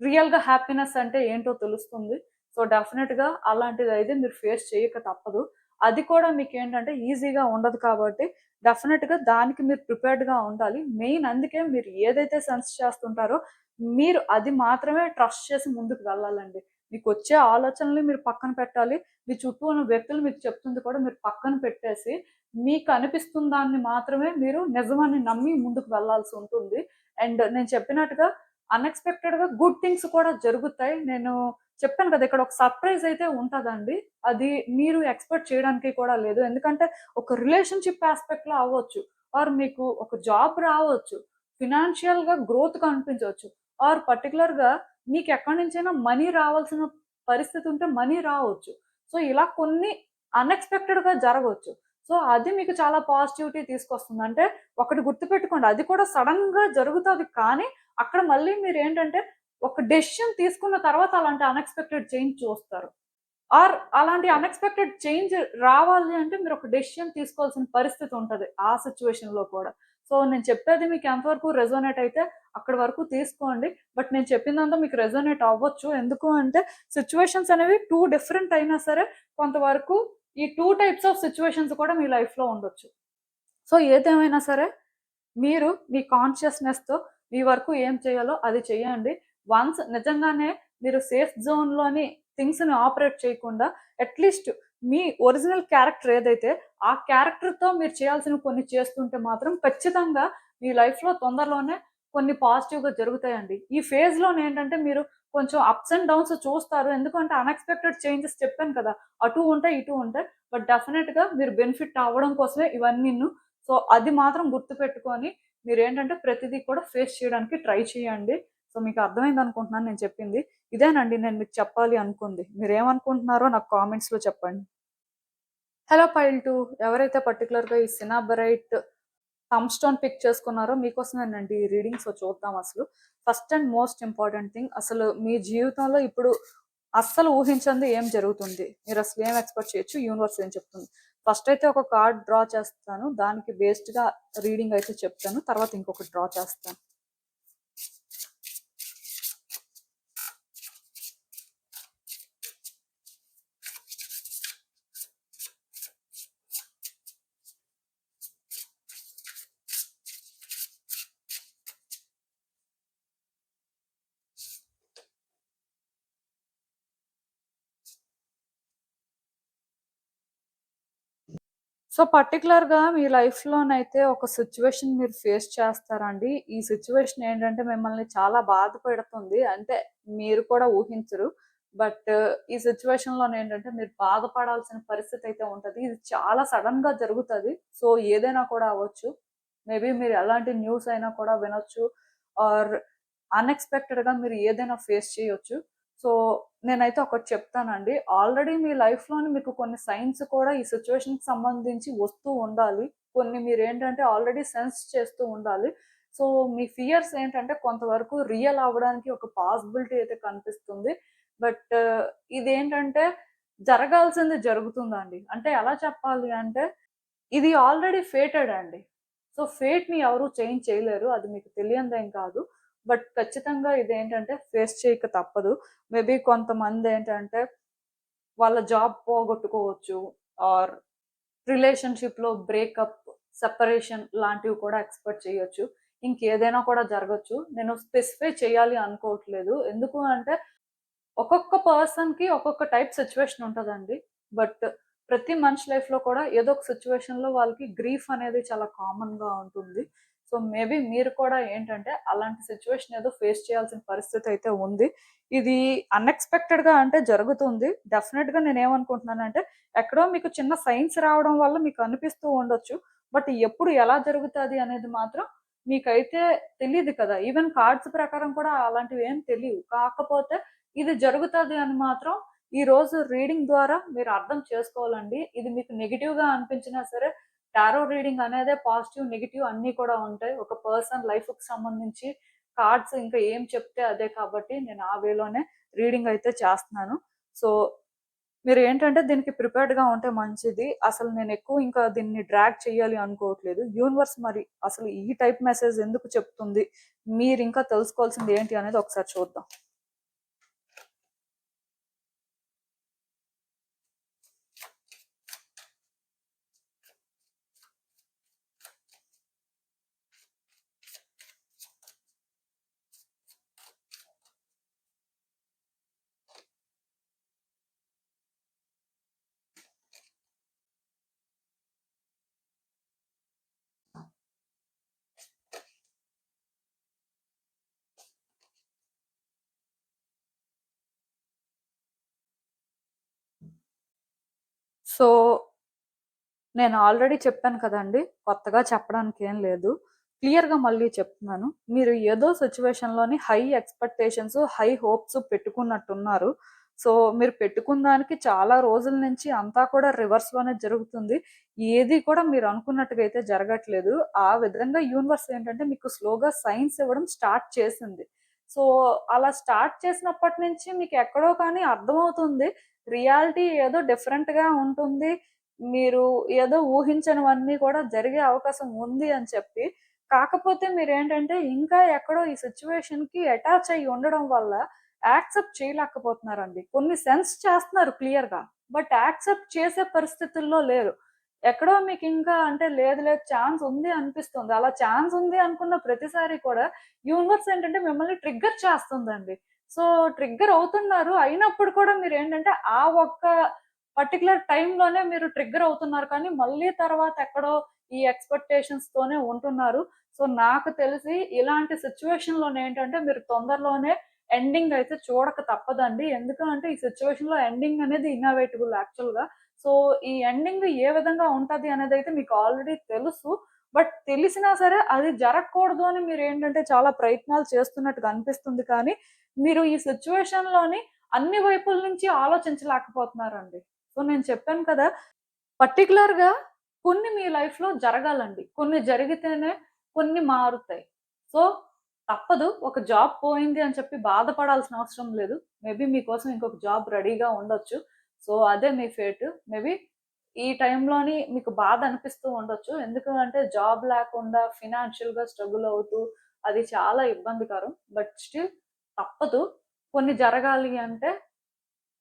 రియల్‌గా హ్యాపీనెస్ అంటే ఏంటో తెలుస్తుంది. సో, డెఫినెట్‌గా అలాంటిదైతే మీరు ఫేస్ చేయక తప్పదు. అది కూడా మీకేంటంటే ఈజీగా ఉండదు కాబట్టి డెఫినెట్‌గా దానికి మీరు ప్రిపేర్డ్‌గా ఉండాలి. మెయిన్ అందుకే మీరు ఏదైతే సెన్స్ చేస్తుంటారో మీరు అది మాత్రమే ట్రస్ట్ చేసి ముందుకు వెళ్ళాలండి. మీకొచ్చే ఆలోచనలు మీరు పక్కన పెట్టాలి. మీ చుట్టూ ఉన్న వ్యక్తులు మీకు చెప్తుంది కూడా మీరు పక్కన పెట్టేసి మీకనిపిస్తున్న దాన్ని మాత్రమే మీరు నిజమని నమ్మి ముందుకు వెళ్ళాల్సి ఉంటుంది. అండ్ నేను చెప్పినట్టుగా అన్‌ఎక్స్‌పెక్టెడ్‌గా గుడ్ థింగ్స్ కూడా జరుగుతాయి. నేను చెప్పాను కదా! ఇక్కడ ఒక సర్ప్రైజ్ అయితే ఉంటదండి. అది మీరు ఎక్స్‌పెక్ట్ చేయడానికి కూడా లేదు. ఎందుకంటే ఒక రిలేషన్‌షిప్ యాస్పెక్ట్‌లో అవ్వచ్చు. ఆర్ మీకు ఒక జాబ్ రావచ్చు. ఫినాన్షియల్‌గా గ్రోత్ కనిపించొచ్చు. ఆర్ పర్టిక్యులర్‌గా మీకెక్కడి నుంచైనా మనీ రావాల్సిన పరిస్థితి ఉంటే మనీ రావచ్చు. సో, ఇలా కొన్ని అన్‌ఎక్స్‌పెక్టెడ్‌గా జరగొచ్చు. సో, అది మీకు చాలా పాజిటివిటీ తీసుకొస్తుంది. అంటే ఒకటి గుర్తుపెట్టుకోండి. అది కూడా సడెన్‌గా జరుగుతది కానీ అక్కడ మళ్ళీ మీరేంటంటే, ఒక డెసిషన్ తీసుకున్న తర్వాత అలాంటి అన్‌ఎక్స్‌పెక్టెడ్ చేంజ్ చూస్తారు. ఆర్ అలాంటి అన్‌ఎక్స్‌పెక్టెడ్ చేంజ్ రావాలి అంటే మీరొక డెసిషన్ తీసుకోవాల్సిన పరిస్థితి ఉంటది. ఆ సిట్యుయేషన్‌లో కూడా. సో, నేను చెప్పేది మీకు ఎంతవరకు రెసొనేట్ అయితే అక్కడి వరకు తీసుకోండి. బట్ నేను చెప్పిందంతా మీకు రెసొనేట్ అవ్వచ్చు. ఎందుకు అంటే సిట్యుయేషన్స్ అనేవి 2 డిఫరెంట్ అయినా సరే కొంతవరకు ఈ 2 టైప్స్ ఆఫ్ సిట్యుయేషన్స్ కూడా మీ లైఫ్‌లో ఉండొచ్చు. సో, ఏదేమైనా సరే మీరు మీ కాన్షియస్‌నెస్‌తో మీ వరకు ఏం చేయాలో అది చేయండి. వన్స్ నిజంగానే మీరు సేఫ్ జోన్‌లోని థింగ్స్‌ని ఆపరేట్ చేయకుండా అట్‌లీస్ట్ మీ ఒరిజినల్ క్యారెక్టర్ ఏదైతే ఆ క్యారెక్టర్‌తో మీరు చేయాల్సినవి కొన్ని చేస్తుంటే మాత్రం ఖచ్చితంగా మీ లైఫ్‌లో తొందరలోనే కొన్ని పాజిటివ్‌గా జరుగుతాయండి. ఈ ఫేజ్‌లోనేంటంటే మీరు కొంచెం అప్స్ అండ్ డౌన్స్ చూస్తారు. ఎందుకంటే అన్‌ఎక్స్‌పెక్టెడ్ చేంజెస్ చెప్పాను కదా! అటు ఉంటాయి, ఇటు ఉంటాయి. బట్ డెఫినెట్‌గా మీరు బెనిఫిట్ అవ్వడం కోసమే ఇవన్నీను. సో, అది మాత్రం గుర్తుపెట్టుకొని మీరేంటంటే ప్రతిదీ కూడా ఫేస్ చేయడానికి ట్రై చేయండి. సో, మీకు అర్థమైందనుకుంటున్నాను నేను చెప్పింది. ఇదేనండి నేను మీకు చెప్పాలి అనుకుంది. మీరేమనుకుంటున్నారో నాకు కామెంట్స్‌లో చెప్పండి. హలో పైల్ 2 ఎవరైతే పర్టిక్యులర్‌గా ఈ సినాబరైట్ థంబ్ స్టోన్ పిక్ చేసుకున్నారో మీకోసమేనండి ఈ రీడింగ్. సో, చూద్దాం అసలు. First and most important thing అసలు మీ జీవితంలో ఇప్పుడు అస్సలు ఊహించంది ఏం జరుగుతుంది? మీరసలు ఏం ఎక్స్‌పెక్ట్ చేయొచ్చు? యూనివర్స్ ఏం చెప్తుంది? ఫస్ట్ అయితే ఒక కార్డ్ డ్రా చేస్తాను. దానికి బేస్డ్‌గా రీడింగ్ అయితే చెప్తాను. తర్వాత ఇంకొకటి డ్రా చేస్తాను. సో, పర్టిక్యులర్‌గా మీ లైఫ్‌లోనైతే ఒక సిట్యుయేషన్ మీరు ఫేస్ చేస్తారండి. ఈ సిట్యుయేషన్ ఏంటంటే మిమ్మల్ని చాలా బాధ పెడుతుంది. అంటే మీరు కూడా ఊహించరు. బట్ ఈ సిట్యుయేషన్‌లోనేంటంటే మీరు బాధపడాల్సిన పరిస్థితి అయితే ఉంటది. ఇది చాలా సడెన్‌గా జరుగుతది. సో, ఏదైనా కూడా అవ్వచ్చు. మేబీ మీరు ఎలాంటి న్యూస్ అయినా కూడా వినొచ్చు. ఆర్ అన్‌ఎక్స్‌పెక్టెడ్‌గా మీరు ఏదైనా ఫేస్ చేయొచ్చు. సో, నేనైతే ఒకటి చెప్తానండి. ఆల్రెడీ మీ లైఫ్‌లోని మీకు కొన్ని సైన్స్ కూడా ఈ సిట్యుయేషన్‌కి సంబంధించి వస్తూ ఉండాలి. కొన్ని మీరేంటంటే ఆల్రెడీ సెన్స్ చేస్తూ ఉండాలి. సో, మీ ఫియర్స్ ఏంటంటే కొంతవరకు రియల్ అవ్వడానికి ఒక పాసిబిలిటీ అయితే కనిపిస్తుంది. బట్ ఇదేంటంటే జరగాల్సింది జరుగుతుందండి. అంటే ఎలా చెప్పాలి అంటే ఇది ఆల్రెడీ ఫేటెడ్ అండి. సో, ఫేట్‌ని ఎవరు చేంజ్ చేయలేరు. అది మీకు తెలియనిదేం కాదు. బట్ ఖచ్చితంగా ఇదేంటంటే ఫేస్ చేయక తప్పదు. మేబీ కొంతమందేంటంటే వాళ్ళ జాబ్ పోగొట్టుకోవచ్చు. ఆర్ రిలేషన్షిప్లో బ్రేకప్, సెపరేషన్ లాంటివి కూడా ఎక్స్పెక్ట్ చేయొచ్చు. ఇంకేదైనా కూడా జరగచ్చు. నేను స్పెసిఫై చేయాలి అనుకోవట్లేదు. ఎందుకు అంటే ఒక్కొక్క పర్సన్‌కి ఒక్కొక్క టైప్ సిట్యుయేషన్ ఉంటదండి. బట్ ప్రతి మనిషి లైఫ్‌లో కూడా ఏదో ఒక సిట్యుయేషన్‌లో వాళ్ళకి గ్రీఫ్ అనేది చాలా కామన్‌గా ఉంటుంది. సో, మేబీ మీరు కూడా ఏంటంటే అలాంటి సిట్యుయేషన్ ఏదో ఫేస్ చేయాల్సిన పరిస్థితి అయితే ఉంది. ఇది అన్‌ఎక్స్‌పెక్టెడ్‌గా అంటే జరుగుతుంది. డెఫినిట్‌గా నేనేమనుకుంటున్నానంటే ఎక్కడో మీకు చిన్న సైన్స్ రావడం వల్ల మీకు అనిపిస్తూ ఉండొచ్చు. బట్ ఎప్పుడు ఎలా జరుగుతది అనేది మాత్రం మీకైతే తెలీదు కదా! ఈవెన్ కార్డ్స్ ప్రకారం కూడా అలాంటివేం తెలీవు. కాకపోతే ఇది జరుగుతది అని మాత్రం ఈరోజు రీడింగ్ ద్వారా మీరు అర్థం చేసుకోవాలండి. ఇది మీకు నెగెటివ్‌గా అనిపించినా సరే, టారో రీడింగ్ అనేదే పాజిటివ్, నెగెటివ్ అన్నీ కూడా ఉంటాయి. ఒక పర్సన్ లైఫ్‌కి సంబంధించి కార్డ్స్ ఇంకా ఏం చెప్తే అదే కాబట్టి నేను ఆ వేలోనే రీడింగ్ అయితే చేస్తున్నాను. సో, మీరేంటంటే దీనికి ప్రిపేర్డ్‌గా ఉంటే మంచిది. అసలు నేనెక్కువ ఇంకా దీన్ని డ్రాగ్ చెయ్యాలి అనుకోవట్లేదు. యూనివర్స్ మరి అసలు ఈ టైప్ మెసేజ్ ఎందుకు చెప్తుంది? మీరింకా తెలుసుకోవాల్సింది ఏంటి అనేది ఒకసారి చూద్దాం. సో, నేను ఆల్రెడీ చెప్పాను కదండీ! కొత్తగా చెప్పడానికేం లేదు. క్లియర్‌గా మళ్ళీ చెప్తున్నాను. మీరు ఏదో సిట్యుయేషన్‌లోని హై ఎక్స్‌పెక్టేషన్స్, హై హోప్స్ పెట్టుకున్నట్టున్నారు. సో, మీరు పెట్టుకున్న దానికి చాలా రోజుల నుంచి అంతా కూడా రివర్స్‌లోనే జరుగుతుంది. ఏది కూడా మీరు అనుకున్నట్టుగా అయితే జరగట్లేదు. ఆ విధంగా యూనివర్స్ ఏంటంటే మీకు స్లోగా సైన్స్ ఇవ్వడం స్టార్ట్ చేసింది. సో, అలా స్టార్ట్ చేసినప్పటి నుంచి మీకు ఎక్కడో కానీ అర్థమవుతుంది. రియాలిటీ ఏదో డిఫరెంట్‌గా ఉంటుంది. మీరు ఏదో ఊహించనివన్నీ కూడా జరిగే అవకాశం ఉంది అని చెప్పి. కాకపోతే మీరేంటంటే ఇంకా ఎక్కడో ఈ సిట్యుయేషన్‌కి అటాచ్ అయ్యి ఉండడం వల్ల యాక్సెప్ట్ చేయలేకపోతున్నారండి. కొన్ని సెన్స్ చేస్తున్నారు క్లియర్‌గా. బట్ యాక్సెప్ట్ చేసే పరిస్థితుల్లో లేరు. ఎక్కడో మీకింకా అంటే లేదు లేదు ఛాన్స్ ఉంది అనిపిస్తుంది. అలా ఛాన్స్ ఉంది అనుకున్న ప్రతిసారి కూడా యూనివర్స్ ఏంటంటే మిమ్మల్ని ట్రిగ్గర్ చేస్తుందండి. సో, ట్రిగ్గర్ అవుతున్నారు. అయినప్పుడు కూడా మీరేంటంటే ఆ ఒక్క పర్టిక్యులర్ టైమ్‌లోనే మీరు ట్రిగ్గర్ అవుతున్నారు కానీ, మళ్ళీ తర్వాత ఎక్కడో ఈ ఎక్స్‌పెక్టేషన్స్‌తోనే ఉంటున్నారు. సో, నాకు తెలిసి ఇలాంటి సిట్యుయేషన్‌లోనేంటంటే మీరు తొందరలోనే ఎండింగ్ అయితే చూడక తప్పదండి. ఎందుకు అంటే ఈ సిట్యుయేషన్‌లో ఎండింగ్ అనేది ఇన్నోవేటబుల్ యాక్చువల్‌గా. సో, ఈ ఎండింగ్ ఏ విధంగా ఉంటది అనేదైతే మీకు ఆల్రెడీ తెలుసు. బట్ తెలిసినా సరే అది జరగకూడదు అని మీరేంటంటే చాలా ప్రయత్నాలు చేస్తున్నట్టుగా అనిపిస్తుంది కానీ, మీరు ఈ సిట్యుయేషన్‌లోని అన్ని వైపుల నుంచి ఆలోచించలేకపోతున్నారండి. సో, నేను చెప్పాను కదా! పర్టిక్యులర్‌గా కొన్ని మీ లైఫ్‌లో జరగాలండి. కొన్ని జరిగితేనే కొన్ని మారుతాయి. సో, తప్పదు. ఒక జాబ్ పోయింది అని చెప్పి బాధపడాల్సిన అవసరం లేదు. మేబీ మీకోసం ఇంకొక జాబ్ రెడీగా ఉండొచ్చు. సో, అదే మీ ఫేట్. మేబీ ఈ టైంలోని మీకు బాధ అనిపిస్తూ ఉండొచ్చు. ఎందుకు అంటే జాబ్ లేకుండా ఫినాన్షియల్‌గా స్ట్రగుల్ అవుతూ అది చాలా ఇబ్బందికరం. బట్ స్టిల్ తప్పదు. కొన్ని జరగాలి అంటే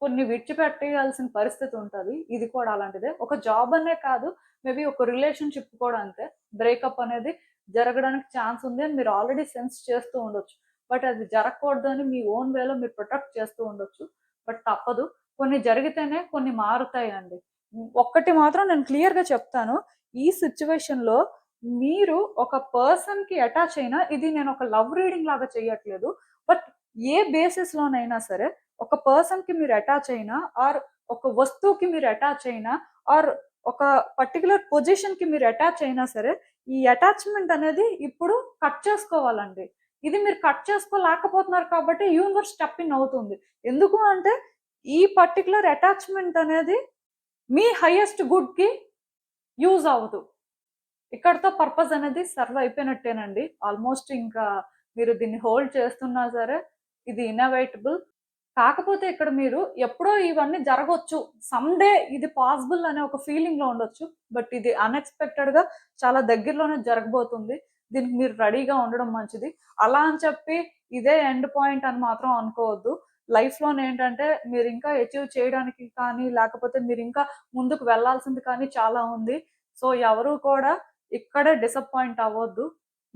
కొన్ని విడిచిపెట్టేయాల్సిన పరిస్థితి ఉంటది. ఇది కూడా అలాంటిదే. ఒక జాబ్ అనే కాదు, మేబీ ఒక రిలేషన్‌షిప్ కూడా అంతే. బ్రేకప్ అనేది జరగడానికి ఛాన్స్ ఉంది అని మీరు ఆల్రెడీ సెన్స్ చేస్తూ ఉండొచ్చు. బట్ అది జరగకూడదు అని మీ ఓన్ వేలో మీరు ప్రొటెక్ట్ చేస్తూ ఉండొచ్చు. బట్ తప్పదు. కొన్ని జరిగితేనే కొన్ని మారుతాయండి. ఒక్కటి మాత్రం నేను క్లియర్‌గా చెప్తాను. ఈ సిట్యుయేషన్‌లో మీరు ఒక పర్సన్‌కి అటాచ్ అయినా ఇది నేను ఒక లవ్ రీడింగ్ లాగా చేయట్లేదు. బట్ ఏ బేసిస్‌లోనైనా సరే ఒక పర్సన్‌కి మీరు అటాచ్ అయినా, ఆర్ ఒక వస్తువుకి మీరు అటాచ్ అయినా, ఆర్ ఒక పర్టిక్యులర్ పొజిషన్‌కి మీరు అటాచ్ అయినా సరే, ఈ అటాచ్‌మెంట్ అనేది ఇప్పుడు కట్ చేసుకోవాలండి. ఇది మీరు కట్ చేసుకోలేకపోతున్నారు కాబట్టి యూనివర్స్ స్టెప్ ఇన్ అవుతుంది. ఎందుకు అంటే, ఈ పర్టిక్యులర్ అటాచ్‌మెంట్ అనేది మీ హైయెస్ట్ గుడ్‌కి యూజ్ అవ్వదు. ఇక్కడితో పర్పస్ అనేది సర్వ్ అయిపోయినట్టేనండి. ఆల్‌మోస్ట్ ఇంకా మీరు దీన్ని హోల్డ్ చేస్తున్నా సరే, ఇది ఇన్నోవేటబుల్. కాకపోతే ఇక్కడ మీరు ఎప్పుడో ఇవన్నీ జరగొచ్చు. సమ్‌డే ఇది పాసిబుల్ అనే ఒక ఫీలింగ్‌లో ఉండొచ్చు. బట్ ఇది అన్‌ఎక్స్‌పెక్టెడ్‌గా చాలా దగ్గరలోనే జరగబోతుంది. దీనికి మీరు రెడీగా ఉండడం మంచిది. అలా అని చెప్పి ఇదే ఎండ్ పాయింట్ అని మాత్రం అనుకోవద్దు. లైఫ్లోనే ఏంటంటే మీరు ఇంకా అచీవ్ చేయడానికి కానీ లేకపోతే మీరు ఇంకా ముందుకు వెళ్ళాల్సింది కానీ చాలా ఉంది. సో ఎవరు కూడా ఇక్కడే డిసప్పాయింట్ అవ్వద్దు.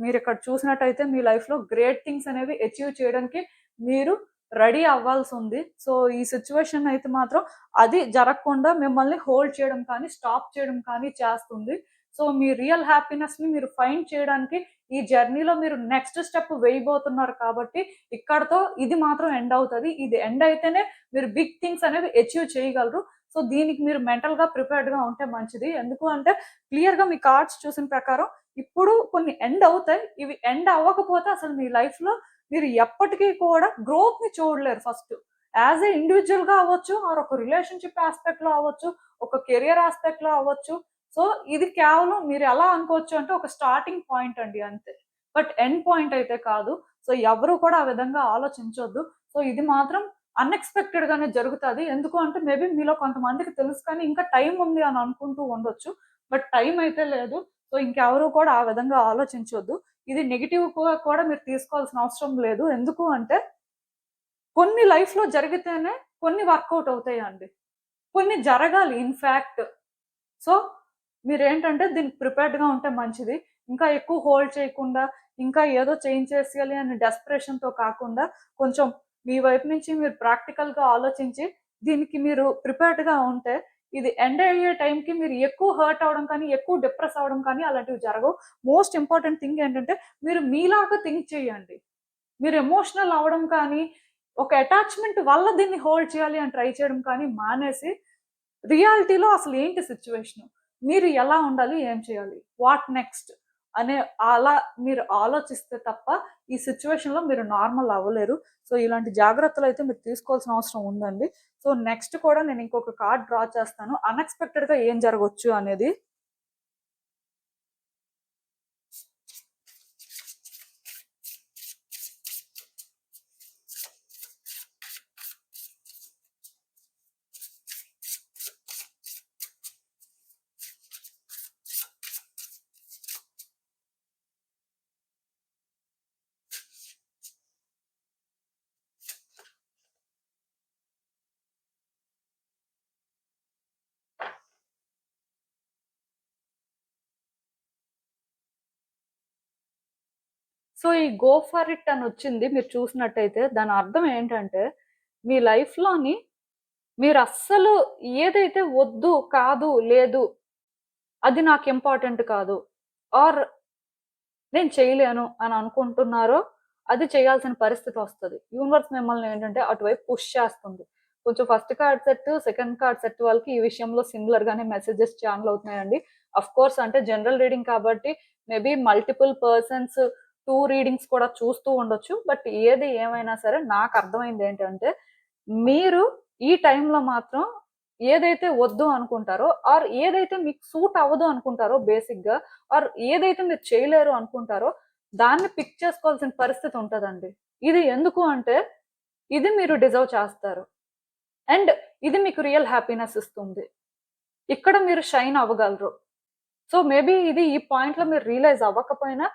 మీరు ఇక్కడ చూసినట్టయితే మీ లైఫ్లో గ్రేట్ థింగ్స్ అనేవి అచీవ్ చేయడానికి మీరు రెడీ అవ్వాల్సి ఉంది. సో ఈ సిచ్యువేషన్ అయితే మాత్రం అది జరగకుండా మిమ్మల్ని హోల్డ్ చేయడం కానీ స్టాప్ చేయడం కానీ చేస్తుంది. సో మీ రియల్ హ్యాపీనెస్ ని మీరు ఫైండ్ చేయడానికి ఈ జర్నీలో మీరు నెక్స్ట్ స్టెప్ వేయబోతున్నారు కాబట్టి ఇక్కడతో ఇది మాత్రం ఎండ్ అవుతుంది. ఇది ఎండ్ అయితేనే మీరు బిగ్ థింగ్స్ అనేవి అచీవ్ చేయగలరు. సో దీనికి మీరు మెంటల్ గా ప్రిపేర్డ్ గా ఉంటే మంచిది. ఎందుకు అంటే క్లియర్ గా మీ కార్డ్స్ చూసిన ప్రకారం ఇప్పుడు కొన్ని ఎండ్ అవుతాయి. ఇవి ఎండ్ అవ్వకపోతే అసలు మీ లైఫ్ లో మీరు ఎప్పటికీ కూడా గ్రోత్ ని చూడలేరు. ఫస్ట్ యాజ్ ఏ ఇండివిజువల్ గా అవ్వచ్చు, ఆర్ ఒక రిలేషన్షిప్ ఆస్పెక్ట్ లో అవ్వచ్చు, ఒక కెరియర్ ఆస్పెక్ట్ లో అవ్వచ్చు. సో ఇది కేవలం మీరు ఎలా అనుకోవచ్చు అంటే ఒక స్టార్టింగ్ పాయింట్ అండి అంతే. బట్ ఎండ్ పాయింట్ అయితే కాదు. సో ఎవరు కూడా ఆ విధంగా ఆలోచించొద్దు. సో ఇది మాత్రం అన్ఎక్స్పెక్టెడ్ గానే జరుగుతుంది. ఎందుకు అంటే మేబీ మీలో కొంతమందికి తెలుసు కానీ ఇంకా టైం ఉంది అని అనుకుంటూ ఉండొచ్చు. బట్ టైం అయితే లేదు. సో ఇంకెవరు కూడా ఆ విధంగా ఆలోచించొద్దు. ఇది నెగిటివ్ కూడా మీరు తీసుకోవాల్సిన అవసరం లేదు. ఎందుకు అంటే కొన్ని లైఫ్ లో జరిగితేనే కొన్ని వర్కౌట్ అవుతాయండి. కొన్ని జరగాలి ఇన్ఫాక్ట్. సో మీరేంటంటే దీనికి ప్రిపేర్డ్ గా ఉంటే మంచిది. ఇంకా ఎక్కువ హోల్డ్ చేయకుండా ఇంకా ఏదో చేంజ్ చేసేయాలి అనే డెస్పరేషన్ తో కాకుండా కొంచెం మీ వైపు నుంచి మీరు ప్రాక్టికల్ గా ఆలోచించి దీనికి మీరు ప్రిపేర్డ్ గా ఉంటే ఇది ఎండ్ అయ్యే టైంకి మీరు ఎక్కువ హర్ట్ అవడం కానీ ఎక్కువ డిప్రెస్ అవడం కానీ అలాంటివి జరగవు. మోస్ట్ ఇంపార్టెంట్ థింగ్ ఏంటంటే మీరు మీలాగా థింక్ చేయండి. మీరు ఎమోషనల్ అవడం కానీ ఒక అటాచ్మెంట్ వల్ల దీన్ని హోల్డ్ చేయాలి అని ట్రై చేయడం కానీ మానేసి రియాలిటీలో అసలు ఏంటి సిచ్యువేషన్, మీరు ఎలా ఉండాలి, ఏం చేయాలి, వాట్ నెక్స్ట్ అనే అలా మీరు ఆలోచిస్తే తప్ప ఈ సిచ్యువేషన్లో మీరు నార్మల్ అవ్వలేరు. సో ఇలాంటి జాగ్రత్తలు అయితే మీరు తీసుకోవాల్సిన అవసరం ఉందండి. సో నెక్స్ట్ కూడా నేను ఇంకొక కార్డ్ డ్రా చేస్తాను, అన్ఎక్స్పెక్టెడ్గా ఏం జరగవచ్చు అనేది. సో ఈ గో ఫర్ ఇట్ అని వచ్చింది మీరు చూసినట్టయితే దాని అర్థం ఏంటంటే మీ లైఫ్లోని మీరు అస్సలు ఏదైతే వద్దు, కాదు, లేదు, అది నాకు ఇంపార్టెంట్ కాదు, ఆర్ నేను చేయలేను అని అనుకుంటున్నారో అది చేయాల్సిన పరిస్థితి వస్తుంది. యూనివర్స్ మిమ్మల్ని ఏంటంటే అటువైపు పుష్ చేస్తుంది. కొంచెం first card set, second card set వాళ్ళకి ఈ విషయంలో సిమిలర్ గానే మెసేజెస్ ఛానల్ అవుతున్నాయండి. అఫ్ కోర్స్ అంటే జనరల్ రీడింగ్ కాబట్టి మేబీ మల్టిపుల్ పర్సన్స్ 2 రీడింగ్స్ కూడా చూస్తూ ఉండొచ్చు. బట్ ఏది ఏమైనా సరే నాకు అర్థమైంది ఏంటంటే మీరు ఈ టైంలో మాత్రం ఏదైతే వద్దు అనుకుంటారో ఆర్ ఏదైతే మీకు సూట్ అవ్వదు అనుకుంటారో బేసిక్ గా, ఆర్ ఏదైతే మీరు చేయలేరు అనుకుంటారో దాన్ని పిక్ చేసుకోవాల్సిన పరిస్థితి ఉంటుందండి. ఇది ఎందుకు అంటే ఇది మీరు డిజర్వ్ చేస్తారు అండ్ ఇది మీకు రియల్ హ్యాపీనెస్ ఇస్తుంది. ఇక్కడ మీరు షైన్ అవ్వగలరు. సో మేబీ ఇది ఈ పాయింట్ లో మీరు రియలైజ్ అవ్వకపోయినా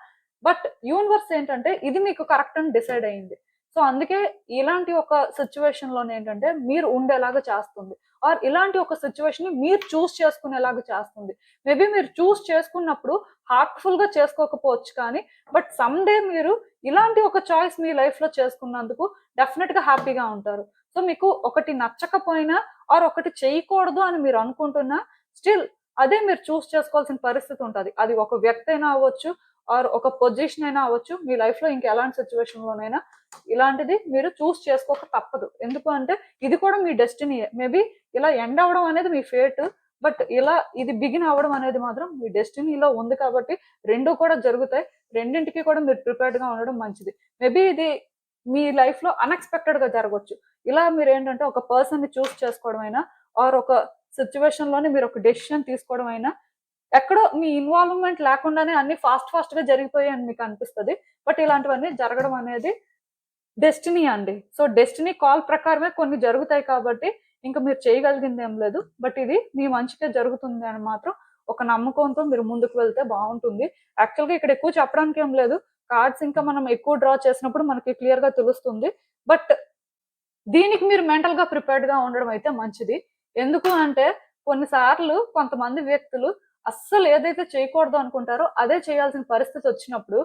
బట్ యూనివర్స్ ఏంటంటే ఇది మీకు కరెక్ట్ అని డిసైడ్ అయింది. సో అందుకే ఇలాంటి ఒక సిచ్యువేషన్ లోనే ఏంటంటే మీరు ఉండేలాగా చేస్తుంది, ఆర్ ఇలాంటి ఒక సిచ్యువేషన్ ని మీరు చూస్ చేసుకునేలాగా చేస్తుంది. మేబీ మీరు చూస్ చేసుకున్నప్పుడు హార్ట్ఫుల్ గా చేసుకోకపోవచ్చు కానీ బట్ సమ్ డే మీరు ఇలాంటి ఒక చాయిస్ మీ లైఫ్ లో చేసుకున్నందుకు డెఫినెట్ గా హ్యాపీగా ఉంటారు. సో మీకు ఒకటి నచ్చకపోయినా ఆర్ ఒకటి చేయకూడదు అని మీరు అనుకుంటున్నా స్టిల్ అదే మీరు చూస్ చేసుకోవాల్సిన పరిస్థితి ఉంటుంది. అది ఒక వ్యక్తి అయినా అవ్వచ్చు ఆర్ ఒక పొజిషన్ అయినా అవ్వచ్చు. మీ లైఫ్ లో ఇంకా ఎలాంటి సిచ్యువేషన్ లోనైనా ఇలాంటిది మీరు చూస్ చేసుకోక తప్పదు. ఎందుకు అంటే ఇది కూడా మీ డెస్టినీ. మేబీ ఇలా ఎండ్ అవ్వడం అనేది మీ ఫేట్, బట్ ఇలా ఇది బిగిన్ అవ్వడం అనేది మాత్రం మీ డెస్టినీలో ఉంది కాబట్టి రెండు కూడా జరుగుతాయి. రెండింటికి కూడా మీరు ప్రిపేర్డ్ గా ఉండడం మంచిది. మేబీ ఇది మీ లైఫ్ లో అన్ఎక్స్పెక్టెడ్ గా జరగవచ్చు. ఇలా మీరు ఏంటంటే ఒక పర్సన్ ని చూస్ చేసుకోవడం అయినా ఆర్ ఒక సిచ్యువేషన్ లోనే మీరు ఒక డెసిషన్ తీసుకోవడం అయినా ఎక్కడో మీ ఇన్వాల్వ్మెంట్ లేకుండానే అన్ని ఫాస్ట్ గా జరిగిపోయాయి అని మీకు అనిపిస్తుంది. బట్ ఇలాంటివన్నీ జరగడం అనేది డెస్టినీ అండి. సో డెస్టినీ కాల్ ప్రకారమే కొన్ని జరుగుతాయి కాబట్టి ఇంకా మీరు చేయగలిగింది ఏం లేదు. బట్ ఇది మీ మంచిగా జరుగుతుంది అని మాత్రం ఒక నమ్మకంతో మీరు ముందుకు వెళ్తే బాగుంటుంది. యాక్చువల్గా ఇక్కడ ఎక్కువ చెప్పడానికి ఏం లేదు. కార్డ్స్ ఇంకా మనం ఎక్కువ డ్రా చేసినప్పుడు మనకి క్లియర్ గా తెలుస్తుంది. బట్ దీనికి మీరు మెంటల్ గా ప్రిపేర్డ్ గా ఉండడం అయితే మంచిది. ఎందుకు అంటే కొన్నిసార్లు కొంతమంది వ్యక్తులు అస్సలు ఏదైతే చేయకూడదు అనుకుంటారో అదే చేయాల్సిన పరిస్థితి వచ్చినప్పుడు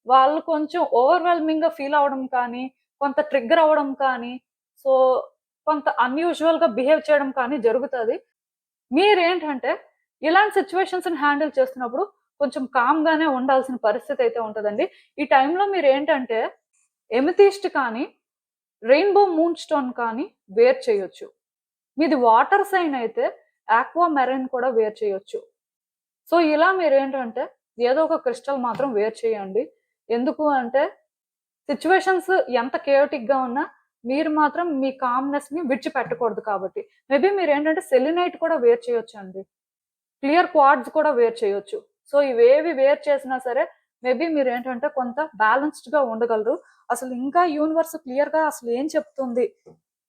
వాళ్ళు కొంచెం ఓవర్‌వెల్మింగ్ గా ఫీల్ అవ్వడం కానీ, కొంత ట్రిగ్గర్ అవ్వడం కానీ, సో కొంత అన్‌యూజువల్ గా బిహేవ్ చేయడం కానీ జరుగుతది. మీరేంటంటే ఇలాంటి సిట్యుయేషన్స్‌ని హ్యాండిల్ చేస్తున్నప్పుడు కొంచెం కామ్‌గానే ఉండాల్సిన పరిస్థితి అయితే ఉంటదండి. ఈ టైంలో మీరేంటంటే ఎమెథిస్ట్ కానీ, రెయిన్‌బో మూన్ స్టోన్ కానీ వేర్ చేయొచ్చు. మీది వాటర్ సైన్ అయితే ఆక్వా మెరైన్ కూడా వేర్ చేయొచ్చు. సో, ఇలా మీరేంటంటే ఏదో ఒక క్రిస్టల్ మాత్రం వేర్ చేయండి. ఎందుకు అంటే సిట్యుయేషన్స్ ఎంత కేయోటిక్‌గా ఉన్నా మీరు మాత్రం మీ కామ్‌నెస్‌ని విడిచిపెట్టకూడదు కాబట్టి. మేబీ మీరేంటంటే సెలినైట్ కూడా వేర్ చేయొచ్చండి. క్లియర్ క్వార్ట్జ్ కూడా వేర్ చేయొచ్చు. సో, ఇవేవి వేర్ చేసినా సరే మేబీ మీరేంటంటే కొంత బ్యాలెన్స్‌డ్‌గా ఉండగలరు. అసలు ఇంకా యూనివర్స్ క్లియర్‌గా అసలు ఏం చెప్తుంది?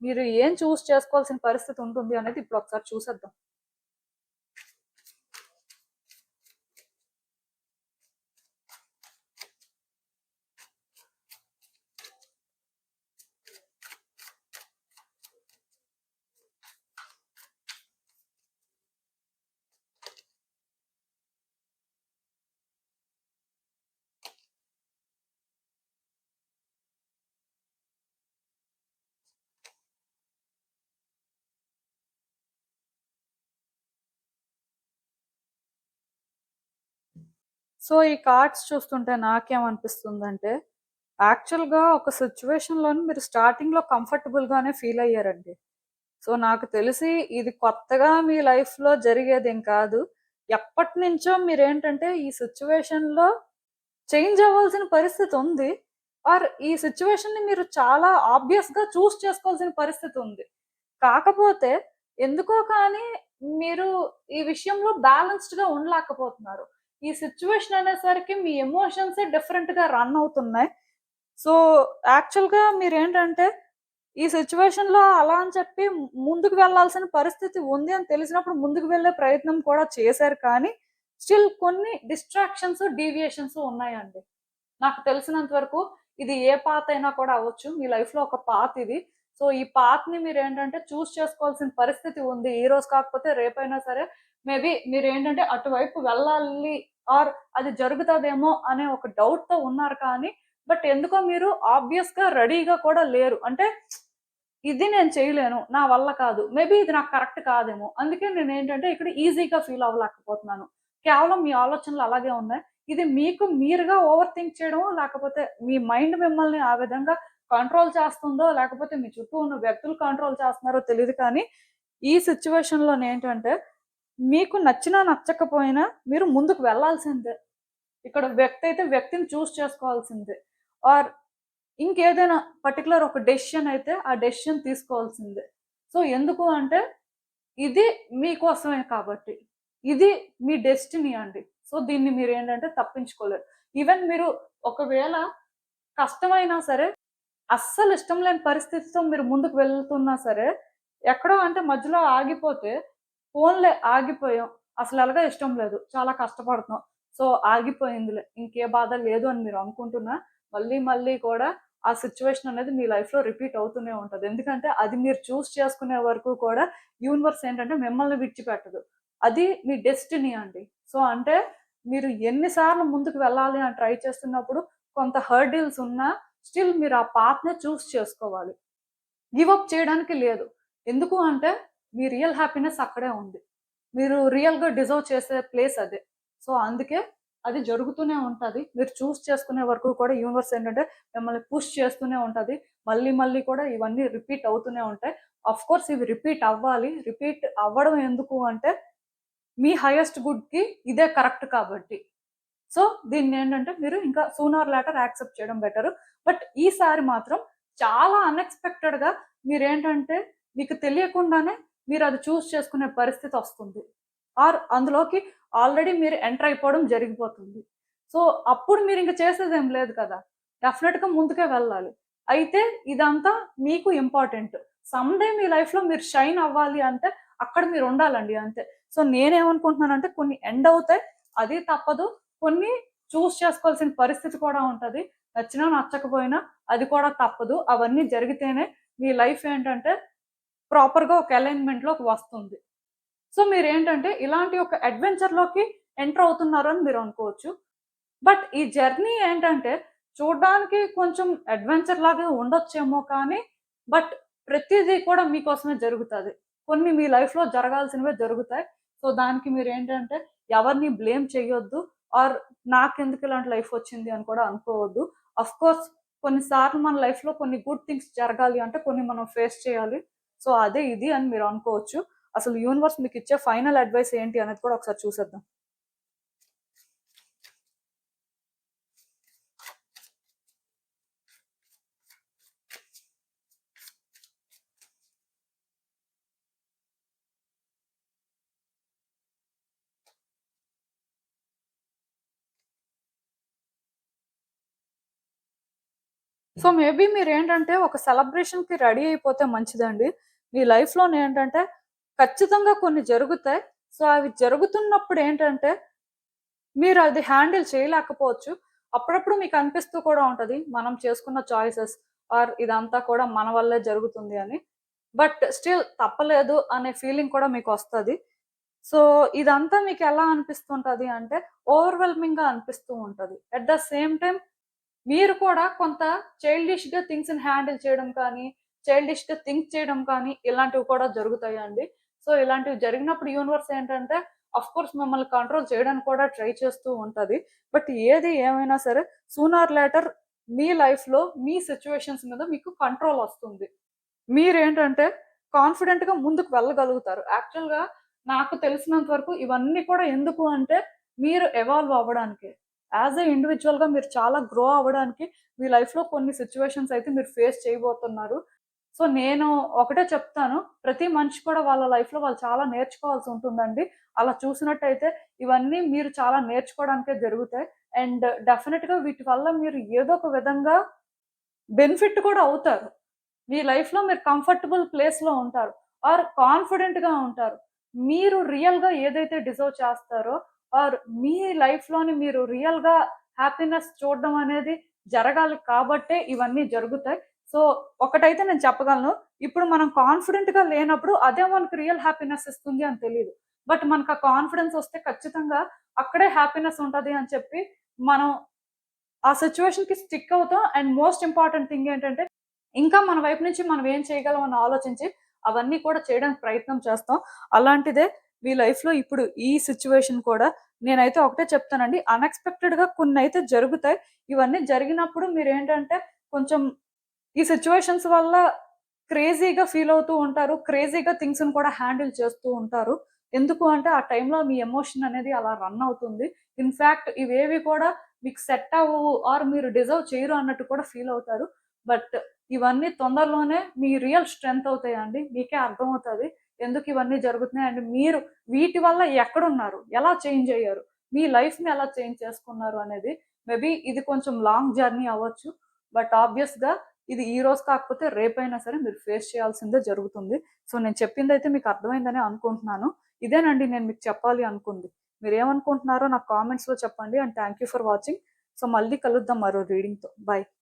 మీరు ఏం చూస్ చేసుకోవాల్సిన పరిస్థితి ఉంటుంది అనేది ఇప్పుడు ఒకసారి చూసేద్దాం. సో, ఈ కార్డ్స్ చూస్తుంటే నాకేమనిపిస్తుందంటే, యాక్చువల్‌గా ఒక సిట్యుయేషన్‌లోని మీరు స్టార్టింగ్‌లో కంఫర్టబుల్‌గానే ఫీల్ అయ్యారండి. సో, నాకు తెలిసి ఇది కొత్తగా మీ లైఫ్‌లో జరిగేదేం కాదు. ఎప్పటినుంచో మీరేంటంటే ఈ సిట్యుయేషన్‌లో చేంజ్ అవ్వాల్సిన పరిస్థితి ఉంది. ఆర్ ఈ సిట్యుయేషన్‌ని మీరు చాలా ఆబ్వియస్‌గా చూస్ చేసుకోవాల్సిన పరిస్థితి ఉంది. కాకపోతే ఎందుకో కానీ మీరు ఈ విషయంలో బ్యాలెన్స్డ్‌గా ఉండలేకపోతున్నారు. ఈ సిట్యుయేషన్ అనేసరికి మీ ఎమోషన్సే డిఫరెంట్‌గా రన్ అవుతున్నాయి. సో, యాక్చువల్‌గా మీరేంటంటే ఈ సిట్యుయేషన్‌లో అలా అని చెప్పి ముందుకు వెళ్ళాల్సిన పరిస్థితి ఉంది అని తెలిసినప్పుడు ముందుకు వెళ్ళే ప్రయత్నం కూడా చేశారు కానీ, స్టిల్ కొన్ని డిస్ట్రాక్షన్స్, డీవియేషన్స్ ఉన్నాయండి. నాకు తెలిసినంత వరకు ఇది ఏ పాత్ అయినా కూడా అవ్వచ్చు. మీ లైఫ్‌లో ఒక పాత్ ఇది. సో, ఈ పాత్‌ని మీరేంటంటే చూజ్ చేసుకోవాల్సిన పరిస్థితి ఉంది. ఈరోజు కాకపోతే రేపైనా సరే మేబీ మీరేంటంటే అటువైపు వెళ్ళాలి ఆర్ అది జరుగుతదేమో అనే ఒక డౌట్‌తో ఉన్నారు కానీ, బట్ ఎందుకో మీరు ఆబ్వియస్‌గా రెడీగా కూడా లేరు. అంటే ఇది నేను చేయలేను. నా వల్ల కాదు. మేబీ ఇది నాకు కరెక్ట్ కాదేమో. అందుకే నేనేంటంటే ఇక్కడ ఈజీగా ఫీల్ అవ్వలేకపోతున్నాను. కేవలం మీ ఆలోచనలు అలాగే ఉన్నాయి. ఇది మీకు మీరుగా ఓవర్ థింక్ చేయడమో, లేకపోతే మీ మైండ్ మిమ్మల్ని ఆ విధంగా కంట్రోల్ చేస్తుందో, లేకపోతే మీ చుట్టూ ఉన్న వ్యక్తులు కంట్రోల్ చేస్తున్నారో తెలీదు కానీ, ఈ సిట్యుయేషన్‌లోనేంటంటే మీకు నచ్చినా, నచ్చకపోయినా మీరు ముందుకు వెళ్ళాల్సిందే. ఇక్కడ వ్యక్తి అయితే వ్యక్తిని చూజ్ చేసుకోవాల్సిందే. ఆర్ ఇంకేదైనా పర్టిక్యులర్ ఒక డెసిషన్ అయితే ఆ డెసిషన్ తీసుకోవాల్సిందే. సో, ఎందుకు అంటే ఇది మీకోసమే కాబట్టి. ఇది మీ డెస్టినీ అండి. సో, దీన్ని మీరేంటంటే తప్పించుకోలేరు. ఈవెన్ మీరు ఒకవేళ కష్టమైనా సరే, అస్సలు ఇష్టం లేని పరిస్థితితో మీరు ముందుకు వెళ్తున్నా సరే, ఎక్కడో అంటే మధ్యలో ఆగిపోతే, పోన్లే ఆగిపోయాం. అసలు ఎలాగో ఇష్టం లేదు. చాలా కష్టపడుతున్నాం. సో, ఆగిపోయిందిలే. ఇంకే బాధ లేదు అని మీరు అనుకుంటున్నా, మళ్ళీ మళ్ళీ కూడా ఆ సిట్యుయేషన్ అనేది మీ లైఫ్‌లో రిపీట్ అవుతూనే ఉంటది. ఎందుకంటే అది మీరు చూజ్ చేసుకునే వరకు కూడా యూనివర్స్ ఏంటంటే మిమ్మల్ని విడిచిపెట్టదు. అది మీ డెస్టినీ అండి. సో, అంటే మీరు ఎన్ని సార్లు ముందుకు వెళ్ళాలి అని ట్రై చేస్తున్నప్పుడు కొంత హర్డిల్స్ ఉన్నా స్టిల్ మీరు ఆ పాత్‌నే చూజ్ చేసుకోవాలి. గివ్ అప్ చేయడానికి లేదు. ఎందుకు అంటే మీ రియల్ హ్యాపీనెస్ అక్కడే ఉంది. మీరు రియల్‌గా డిజర్వ్ చేసే ప్లేస్ అదే. సో, అందుకే అది జరుగుతూనే ఉంటది. మీరు చూజ్ చేసుకునే వరకు కూడా యూనివర్స్ ఏంటంటే మిమ్మల్ని పుష్ చేస్తూనే ఉంటది. మళ్ళీ మళ్ళీ కూడా ఇవన్నీ రిపీట్ అవుతూనే ఉంటాయి. ఆఫ్‌కోర్స్ ఇవి రిపీట్ అవ్వాలి. రిపీట్ అవ్వడం ఎందుకు అంటే మీ హైయెస్ట్ గుడ్‌కి ఇదే కరెక్ట్ కాబట్టి. సో, దీన్నేంటంటే మీరు ఇంకా సూనర్ ఆర్ లేటర్ యాక్సెప్ట్ చేయడం బెటరు. బట్ ఈసారి మాత్రం చాలా అన్‌ఎక్స్‌పెక్టెడ్‌గా మీరేంటంటే మీకు తెలియకుండానే మీరది చూజ్ చేసుకునే పరిస్థితొస్తుంది. ఆర్ అందులోకి ఆల్రెడీ మీరు ఎంటర్ అయిపోవడం జరిగిపోతుంది. సో, అప్పుడు మీరింక చేసేదేం లేదు కదా! డెఫినెట్‌గా ముందుకే వెళ్ళాలి. అయితే ఇదంతా మీకు ఇంపార్టెంట్. సమ్‌డే మీ లైఫ్‌లో మీరు షైన్ అవ్వాలి అంటే అక్కడ మీరుండాలండి అంతే. సో, నేనేమనుకుంటున్నానంటే కొన్ని ఎండ్ అవుతాయి. అది తప్పదు. కొన్ని చూజ్ చేసుకోవాల్సిన పరిస్థితి కూడా ఉంటది. నచ్చినా, నచ్చకపోయినా అది కూడా తప్పదు. అవన్నీ జరిగితేనే మీ లైఫ్ ఏంటంటే ప్రాపర్గా ఒక అలైన్మెంట్లోకి వస్తుంది. సో మీరేంటంటే ఇలాంటి ఒక అడ్వెంచర్‌లోకి ఎంటర్ అవుతున్నారు అని మీరు అనుకోవచ్చు. బట్ ఈ జర్నీ ఏంటంటే చూడ్డానికి కొంచెం అడ్వెంచర్ లాగా ఉండొచ్చేమో కానీ, బట్ ప్రతీదీ కూడా మీకోసమే జరుగుతది. కొన్ని మీ లైఫ్‌లో జరగాల్సినవే జరుగుతాయి. సో దానికి మీరేంటంటే ఎవరిని బ్లేమ్ చేయొద్దు. ఆర్ నాకెందుకు ఇలాంటి లైఫ్ వచ్చింది అని కూడా అనుకోవద్దు. ఆఫ్‌కోర్స్ కొన్నిసార్లు మన లైఫ్‌లో కొన్ని గుడ్ థింగ్స్ జరగాలి అంటే కొన్ని మనం ఫేస్ చేయాలి. సో అదే ఇది అని మీరు అనుకోవచ్చు. అసలు యూనివర్స్ మీకిచ్చే ఫైనల్ అడ్వైస్ ఏంటి అనేది కూడా ఒకసారి చూసేద్దాం. సో, మేబీ మీరేంటంటే ఒక సెలబ్రేషన్‌కి రెడీ అయిపోతే మంచిదండి. మీ లైఫ్‌లోనేంటంటే ఖచ్చితంగా కొన్ని జరుగుతాయి. సో, అవి జరుగుతున్నప్పుడు ఏంటంటే మీరది హ్యాండిల్ చేయలేకపోవచ్చు. అప్పుడప్పుడు మీకనిపిస్తూ కూడా ఉంటది. మనం చేసుకున్న చాయిసెస్ ఆర్ ఇదంతా కూడా మన వల్లే జరుగుతుంది అని. బట్ స్టిల్ తప్పలేదు అనే ఫీలింగ్ కూడా మీకొస్తది. సో, ఇదంతా మీకెలా అనిపిస్తుంటది అంటే ఓవర్‌వెల్మింగ్‌గా అనిపిస్తూ ఉంటది. అట్ ద సేమ్ టైమ్ మీరు కూడా కొంత చైల్డిష్‌గా థింగ్స్‌ని హ్యాండిల్ చేయడం కానీ, చైల్డిష్‌గా థింక్ చేయడం కానీ, ఇలాంటివి కూడా జరుగుతాయండి. సో, ఇలాంటివి జరిగినప్పుడు యూనివర్స్ ఏంటంటే, ఆఫ్‌కోర్స్ మిమ్మల్ని కంట్రోల్ చేయడానికి కూడా ట్రై చేస్తూ ఉంటది. బట్ ఏది ఏమైనా సరే సూన్ ఆర్ లేటర్ మీ లైఫ్‌లో మీ సిట్యుయేషన్స్ మీద మీకు కంట్రోల్ ఒస్తుంది. మీరేంటంటే కాన్ఫిడెంట్‌గా ముందుకు వెళ్ళగలుగుతారు. యాక్చువల్‌గా నాకు తెలిసినంత వరకు ఇవన్నీ కూడా ఎందుకు అంటే, మీరు ఎవాల్వ్ అవ్వడానికే. యాస్ ఎ ఇండివిడ్యువల్‌గా మీరు చాలా గ్రో అవ్వడానికి మీ లైఫ్‌లో కొన్ని సిట్యుయేషన్స్ అయితే మీరు ఫేస్ చేయబోతున్నారు. సో, నేను ఒకటే చెప్తాను. ప్రతి మనిషి కూడా వాళ్ళ లైఫ్‌లో వాళ్ళు చాలా నేర్చుకోవాల్సి ఉంటుందండి. అలా చూసినట్టయితే ఇవన్నీ మీరు చాలా నేర్చుకోవడానికే జరుగుతాయి. అండ్ డెఫినిట్‌గా వీటి వల్ల మీరు ఏదో ఒక విధంగా బెనిఫిట్ కూడా అవుతారు. మీ లైఫ్‌లో మీరు కంఫర్టబుల్ ప్లేస్‌లో ఉంటారు. ఆర్ కాన్ఫిడెంట్‌గా ఉంటారు. మీరు రియల్‌గా ఏదైతే డిజర్వ్ చేస్తారో ఆర్ మీ లైఫ్‌లోని మీరు రియల్‌గా హ్యాపీనెస్ చూడడం అనేది జరగాలి కాబట్టే ఇవన్నీ జరుగుతాయి. సో, ఒకటైతే నేను చెప్పగలను. ఇప్పుడు మనం కాన్ఫిడెంట్‌గా లేనప్పుడు అదే మనకు రియల్ హ్యాపీనెస్ ఇస్తుంది అని తెలీదు. బట్ మనకు ఆ కాన్ఫిడెన్స్ వస్తే ఖచ్చితంగా అక్కడే హ్యాపీనెస్ ఉంటది అని చెప్పి మనం ఆ సిట్యుయేషన్‌కి స్టిక్ అవుతాం. అండ్ మోస్ట్ ఇంపార్టెంట్ థింగ్ ఏంటంటే ఇంకా మన వైపు నుంచి మనం ఏం చేయగలం అని ఆలోచించి, అవన్నీ కూడా చేయడానికి ప్రయత్నం చేస్తాం. అలాంటిదే మీ లైఫ్‌లో ఇప్పుడు ఈ సిట్యుయేషన్ కూడా నేనైతే ఒకటే చెప్తానండి. అన్‌ఎక్స్‌పెక్టెడ్‌గా కొన్నైతే జరుగుతాయి. ఇవన్నీ జరిగినప్పుడు మీరేంటంటే కొంచెం ఈ సిట్యుయేషన్స్ వల్ల క్రేజీగా ఫీల్ అవుతూ ఉంటారు. క్రేజీగా థింగ్స్‌ని కూడా హ్యాండిల్ చేస్తూ ఉంటారు. ఎందుకు అంటే ఆ టైంలో మీ ఎమోషన్ అనేది అలా రన్ అవుతుంది. ఇన్‌ఫాక్ట్ ఇవేవి కూడా మీకు సెట్ అవ్వవు ఆర్ మీరు డిజర్వ్ చేయరు అన్నట్టు కూడా ఫీల్ అవుతారు. బట్ ఇవన్నీ తొందరలోనే మీ రియల్ స్ట్రెంగ్త్ అవుతాయండి. మీకే అర్థమవుతది. ఎందుకు ఇవన్నీ జరుగుతున్నాయి అండ్ మీరు వీటి వల్ల ఎక్కడున్నారు? ఎలా చేంజ్ అయ్యారు? మీ లైఫ్‌ని ఎలా చేంజ్ చేసుకున్నారు అనేది మేబీ ఇది కొంచెం లాంగ్ జర్నీ అవ్వచ్చు. బట్ ఆబ్వియస్‌గా ఇది ఈ రోజు కాకపోతే రేపైనా సరే మీరు ఫేస్ చేయాల్సిందే జరుగుతుంది. సో, నేను చెప్పిందైతే మీకు అర్థమైందనే అనుకుంటున్నాను. ఇదేనండి నేను మీకు చెప్పాలి అనుకుంది. మీరేమనుకుంటున్నారో నాకు కామెంట్స్‌లో చెప్పండి. And thank you for watching. So, మళ్ళీ కలుద్దాం మరో రీడింగ్‌తో. బై.